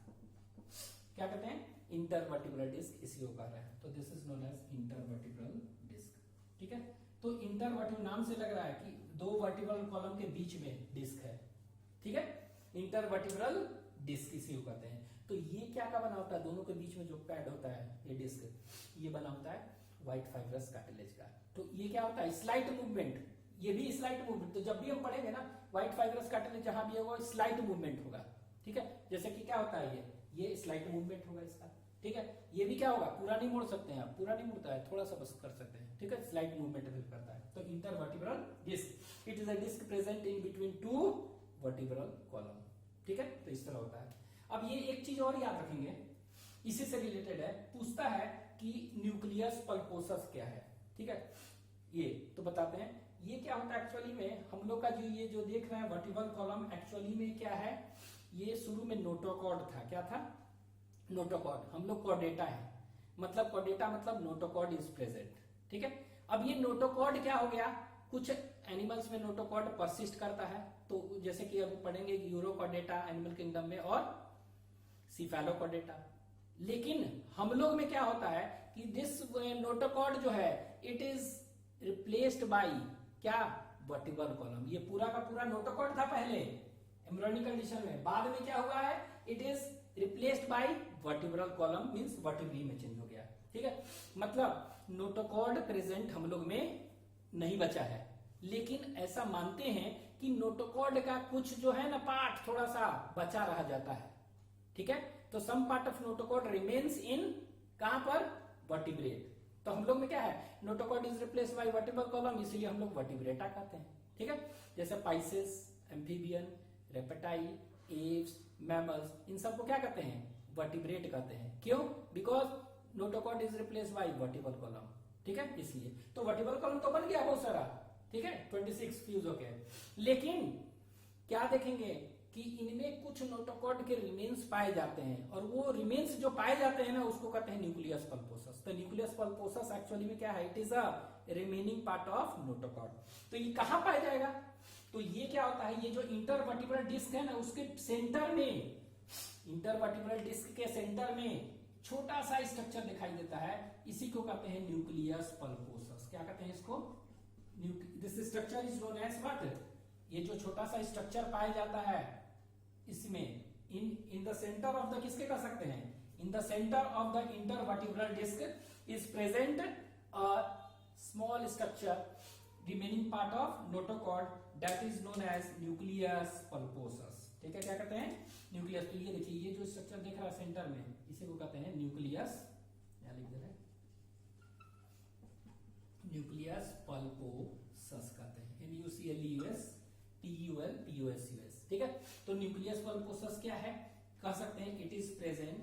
क्या कहते हैं? इंटरवर्टिब्रल डिस्क, इसी को कह रहे हैं। तो this is known as intervertebral disc. ठीक है, तो इंटरवर्टिब्रल नाम से लग रहा है कि दो वर्टिब्रल कॉलम के बीच में डिस्क है। ठीक है, इंटरवर्टिब्रल डिस्क इसी को कहते हैं। तो ये क्या का बना होता है? दोनों के बीच में जो पैड होता है ये डिस्क, ये बना होता है व्हाइट फाइब्रस कार्टिलेज का। तो ये क्या होता है? स्लाइट मूवमेंट, ये भी स्लाइट मूवमेंट। तो जब भी हम पढ़ेंगे ना व्हाइट फाइब्रस कार्टिलेज जहां भी होगा स्लाइट मूवमेंट होगा। ठीक है, जैसे कि क्या होता है? ये स्लाइट मूवमेंट होगा इसका। ठीक है, ये भी क्या होगा? पूरा नहीं मोड़ सकते हैं आप, पूरा नहीं मुड़ता है, थोड़ा सा बस कर सकते हैं। ठीक है, स्लाइट मूवमेंट करता है। तो intervertebral disc, it is a disc present in between two vertebral column. ठीक है, तो इस तरह होता है। अब ये एक चीज और याद रखेंगे, इसी से रिलेटेड है, पूछता है कि न्यूक्लियस पल्पोसस क्या है। ठीक है, ये तो बताते हैं ये क्या होता है। एक्चुअली में हम लोग का जो ये जो देख रहे हैं वर्टिब्रल कॉलम, एक्चुअली में क्या है? ये शुरू में नोटोकॉर्ड था। क्या था? नोटोकॉर्ड। हम लोग कॉर्डेटा है, मतलब कॉर्डेटा मतलब नोटोकॉर्ड इज प्रेजेंट। ठीक है, अब ये नोटोकॉर्ड क्या हो गया? कुछ एनिमल्स में नोटोकॉर्ड परसिस्ट करता है, तो जैसे कि अब पढ़ेंगे यूरोकॉर्डेटा एनिमल किंगडम में और सिफेलोकॉर्डेटा। लेकिन हम लोग में क्या होता है कि दिस नोटोकॉर्ड जो है इट इज रिप्लेस्ड बाय क्या? Vertebral column. ये पूरा का पूरा नोटोकॉर्ड था पहले एम्ब्रियोनिक कंडीशन में, बाद में क्या हुआ है? It is replaced by vertebral column, means vertebrae में चेंज हो गया। ठीक है, मतलब नोटोकॉर्ड प्रेजेंट हम लोग में नहीं बचा है, लेकिन ऐसा मानते हैं कि नोटोकॉर्ड का कुछ जो है ना पार्ट थोड़ा सा बचा रह जाता है। ठीक है, तो some part of notochord remains in कहां पर? वर्टिब्रेट। तो हम लोग में क्या है? Notochord is replaced by vertebral column, इसलिए हम लोग वर्टिब्रेटा कहते हैं। ठीक है, जैसे pisces, amphibian, reptile, apes, mammals, इन सबको क्या कहते हैं? वर्टिब्रेट कहते हैं। क्यों? Because notochord is replace by vertebral column, ठीक है, इसलिए। तो वर्टिबल कॉलम तो बन गया बहुत सारा, ठीक है, 26 फ्यूज हो गए। लेकिन क्या देखेंगे कि इनमें कुछ नोटोकॉर्ड के रिमेन्स पाए जाते हैं, और वो रिमेन्स जो पाए जाते हैं ना, उसको कहते हैं न्यूक्लियस पल्पोसस। तो न्यूक्लियस पल्पोसस एक्चुअली में क्या है? It is a remaining part of notochord. तो ये कहां पाया जाएगा? तो ये क्या होता है, ये जो इंटरवर्टिब्रल डिस्क है ना, उसके सेंटर में, इंटरवर्टिब्रल डिस्क के सेंटर में छोटा सा स्ट्रक्चर दिखाई देता है, इसी को कहते हैं न्यूक्लियस पल्पोसस। क्या कहते हैं इसको? This structure is known as what? ये जो छोटा सा स्ट्रक्चर पाया जाता है इसमें, in the centre of the, किसके कह सकते हैं? In the centre of the intervertebral disc is present a small structure remaining part of notochord that is known as nucleus pulposus. ठीक है, क्या कहते हैं? न्यूक्लियस। तो ये देखिए, ये जो स्ट्रक्चर दिख रहा है सेंटर में, इसे को कहते हैं न्यूक्लियस, यहां लिख दे रहे हैं, न्यूक्लियस पल्पोसस कहते हैं, NUCLEUS PULPOSUS। ठीक है, तो न्यूक्लियस पल्पोसस क्या है? कह सकते हैं it is present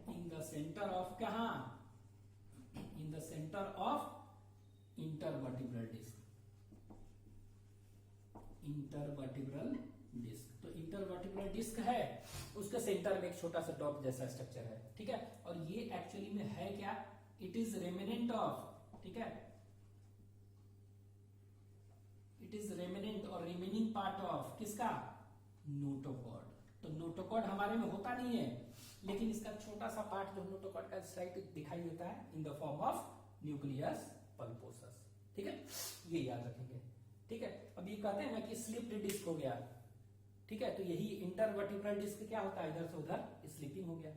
in the centre of, कहां? In the centre of intervertebral disc. Intervertebral disc, तो इंटरवर्टिब्रल डिस्क है, उसके सेंटर में एक छोटा सा डॉट जैसा स्ट्रक्चर है। ठीक है, और ये एक्चुअली में है क्या? इट इज रेमिनेंट ऑफ, ठीक है, इट इज रेमिनेंट और रिमेनिंग पार्ट ऑफ किसका? नोटोकॉर्ड। तो नोटोकॉर्ड हमारे में होता नहीं है, लेकिन इसका छोटा सा पार्ट जो नोटोकॉर्ड का साइड दिखाई देता है in the form of nucleus pulposus. ठीक है, ये याद रखेंगे। ठीक है, अब ये कहते हैं ना कि स्लिप्ड डिस्क हो गया। ठीक है, तो यही इंटरवर्टिब्रल डिस्क क्या होता है? इधर से उधर स्लिपिंग हो गया।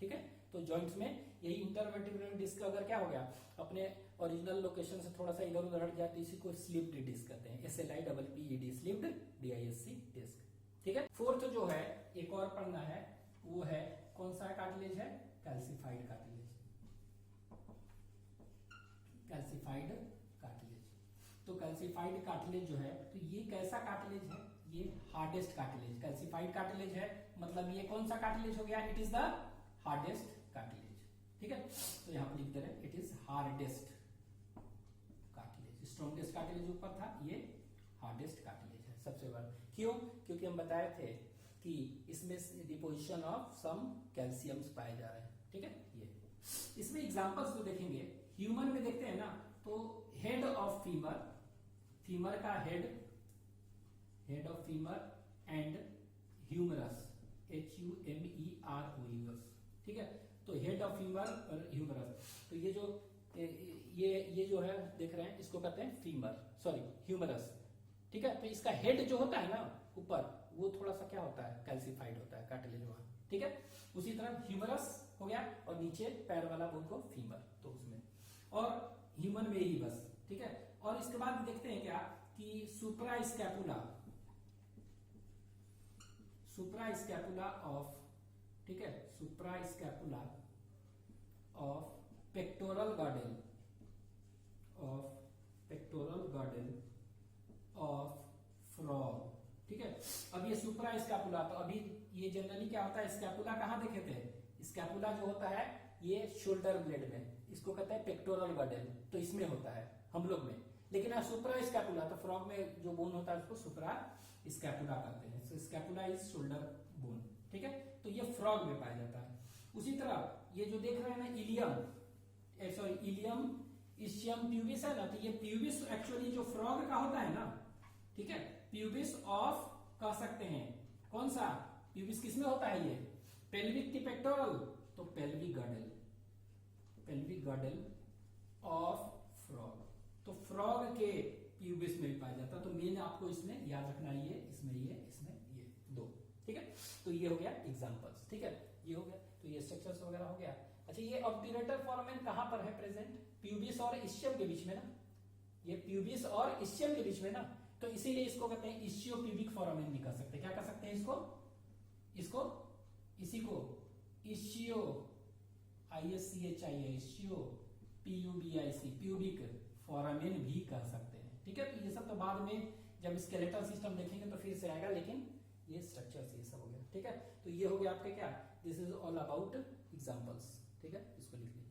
ठीक है, तो जॉइंट्स में यही इंटरवर्टिब्रल डिस्क अगर क्या हो गया, अपने ओरिजिनल लोकेशन से थोड़ा सा इधर उधर हट जाए, तो इसी को स्लिप्ड डिस्क कहते हैं, SLIPPED, स्लिप्ड DISC डिस्क। ठीक है, फोर्थ जो है एक और पढ़ना है, वो है कौन सा कार्टिलेज है? Calcified cartilage. कैल्सिफाइड कार्टिलेज, तो कैल्सिफाइड कार्टिलेज जो है, तो ये कैसा कार्टिलेज है? ये हार्डेस्ट कार्टिलेज। कैल्सिफाइड कार्टिलेज है, मतलब ये कौन सा कार्टिलेज हो गया? It is the hardest cartilage. ठीक है, तो यहां पर लिख दे रहे हैं it is hardest cartilage. Strongest cartilage ऊपर था, ये हार्डेस्ट कार्टिलेज है सबसे बड़ा। क्यों? क्योंकि हम बताए थे कि इसमें डिपोजिशन ऑफ सम कैल्शियम्स पाए जा रहे हैं। ठीक है, ये इसमें एग्जांपल्स जो देखेंगे, ह्यूमन में देखते हैं ना, तो हेड ऑफ फीमर, फीमर का head of femur and humerus, HUMEROUS। ठीक है, तो हेड ऑफ फीमर और ह्यूमरस, तो ये जो है देख रहे हैं, इसको कहते हैं फीमर, सॉरी ह्यूमरस। ठीक है, तो इसका हेड जो होता है ना ऊपर, वो थोड़ा सा क्या होता है? कैल्सिफाइड होता है, कार्टिलेज वहां। ठीक है, उसी तरह ह्यूमरस हो गया, और नीचे पैर वाला बोन को फीमर, तो उसमें, और ह्यूमन में ही बस। ठीक है, और इसके बाद देखते हैं क्या कि सुप्रास्कैपुला ऑफ, ठीक है, suprascapula of pectoral girdle of frog. ठीक है, अब ये सुप्रास्कैपुला, तो अभी ये जनरली क्या होता है? स्कैपुला कहां देखे थे? स्कैपुला जो होता है ये शोल्डर ब्लेड में, इसको कहते हैं पेक्टोरल गार्डल, तो इसमें होता है हम लोग में। लेकिन सुप्रास्कैपुला, तो फ्रॉग में जो बोन होता है उसको सुप्रास्कैपुला कहते हैं। सो स्कैपुला इज शोल्डर बोन। ठीक है, तो ये फ्रॉग में पाया जाता है। उसी तरह ये जो देख रहे हैं ना, इलियम इशियम प्यूबिस है ना, तो ये प्यूबिस एक्चुअली जो फ्रॉग का होता है ना, ठीक है, प्यूबिस ऑफ कह सकते हैं, कौन सा प्यूबिस किसमें होता है? ये पेल्विक पेक्टोरल, तो पेल्विक गार्डल ऑफ फ्रॉग, तो फ्रॉग के प्यूबिस में भी पाया जाता है। तो मेन आपको इसमें याद रखना, ये इसमें ये दो। ठीक है, तो ये हो गया एग्जांपल्स। ठीक है, ये हो गया, तो ये स्ट्रक्चर्स वगैरह हो गया। अच्छा, ये ऑब्ट्यूरेटर फोरामेन कहां पर है प्रेजेंट? प्यूबिस और इशियम के बीच में ना, ये प्यूबिस और इशियम के बीच में ना, तो इसीलिए इसको कहते हैं इशियोप्यूबिक फोरामेन भी कह सकते हैं। क्या कह सकते हैं इसी को इशियो, ISCHI, इशियो PUBIC, प्यूबिक फोरामेन भी कह सकते हैं। ठीक है, तो ये सब तो बाद में जब स्केलेटल सिस्टम देखेंगे तो फिर से आएगा, लेकिन ये स्ट्रक्चर से ये सब हो गया। ठीक है, तो ये हो गया आपके क्या, this is all about examples. ठीक है, इसको लिख लिया।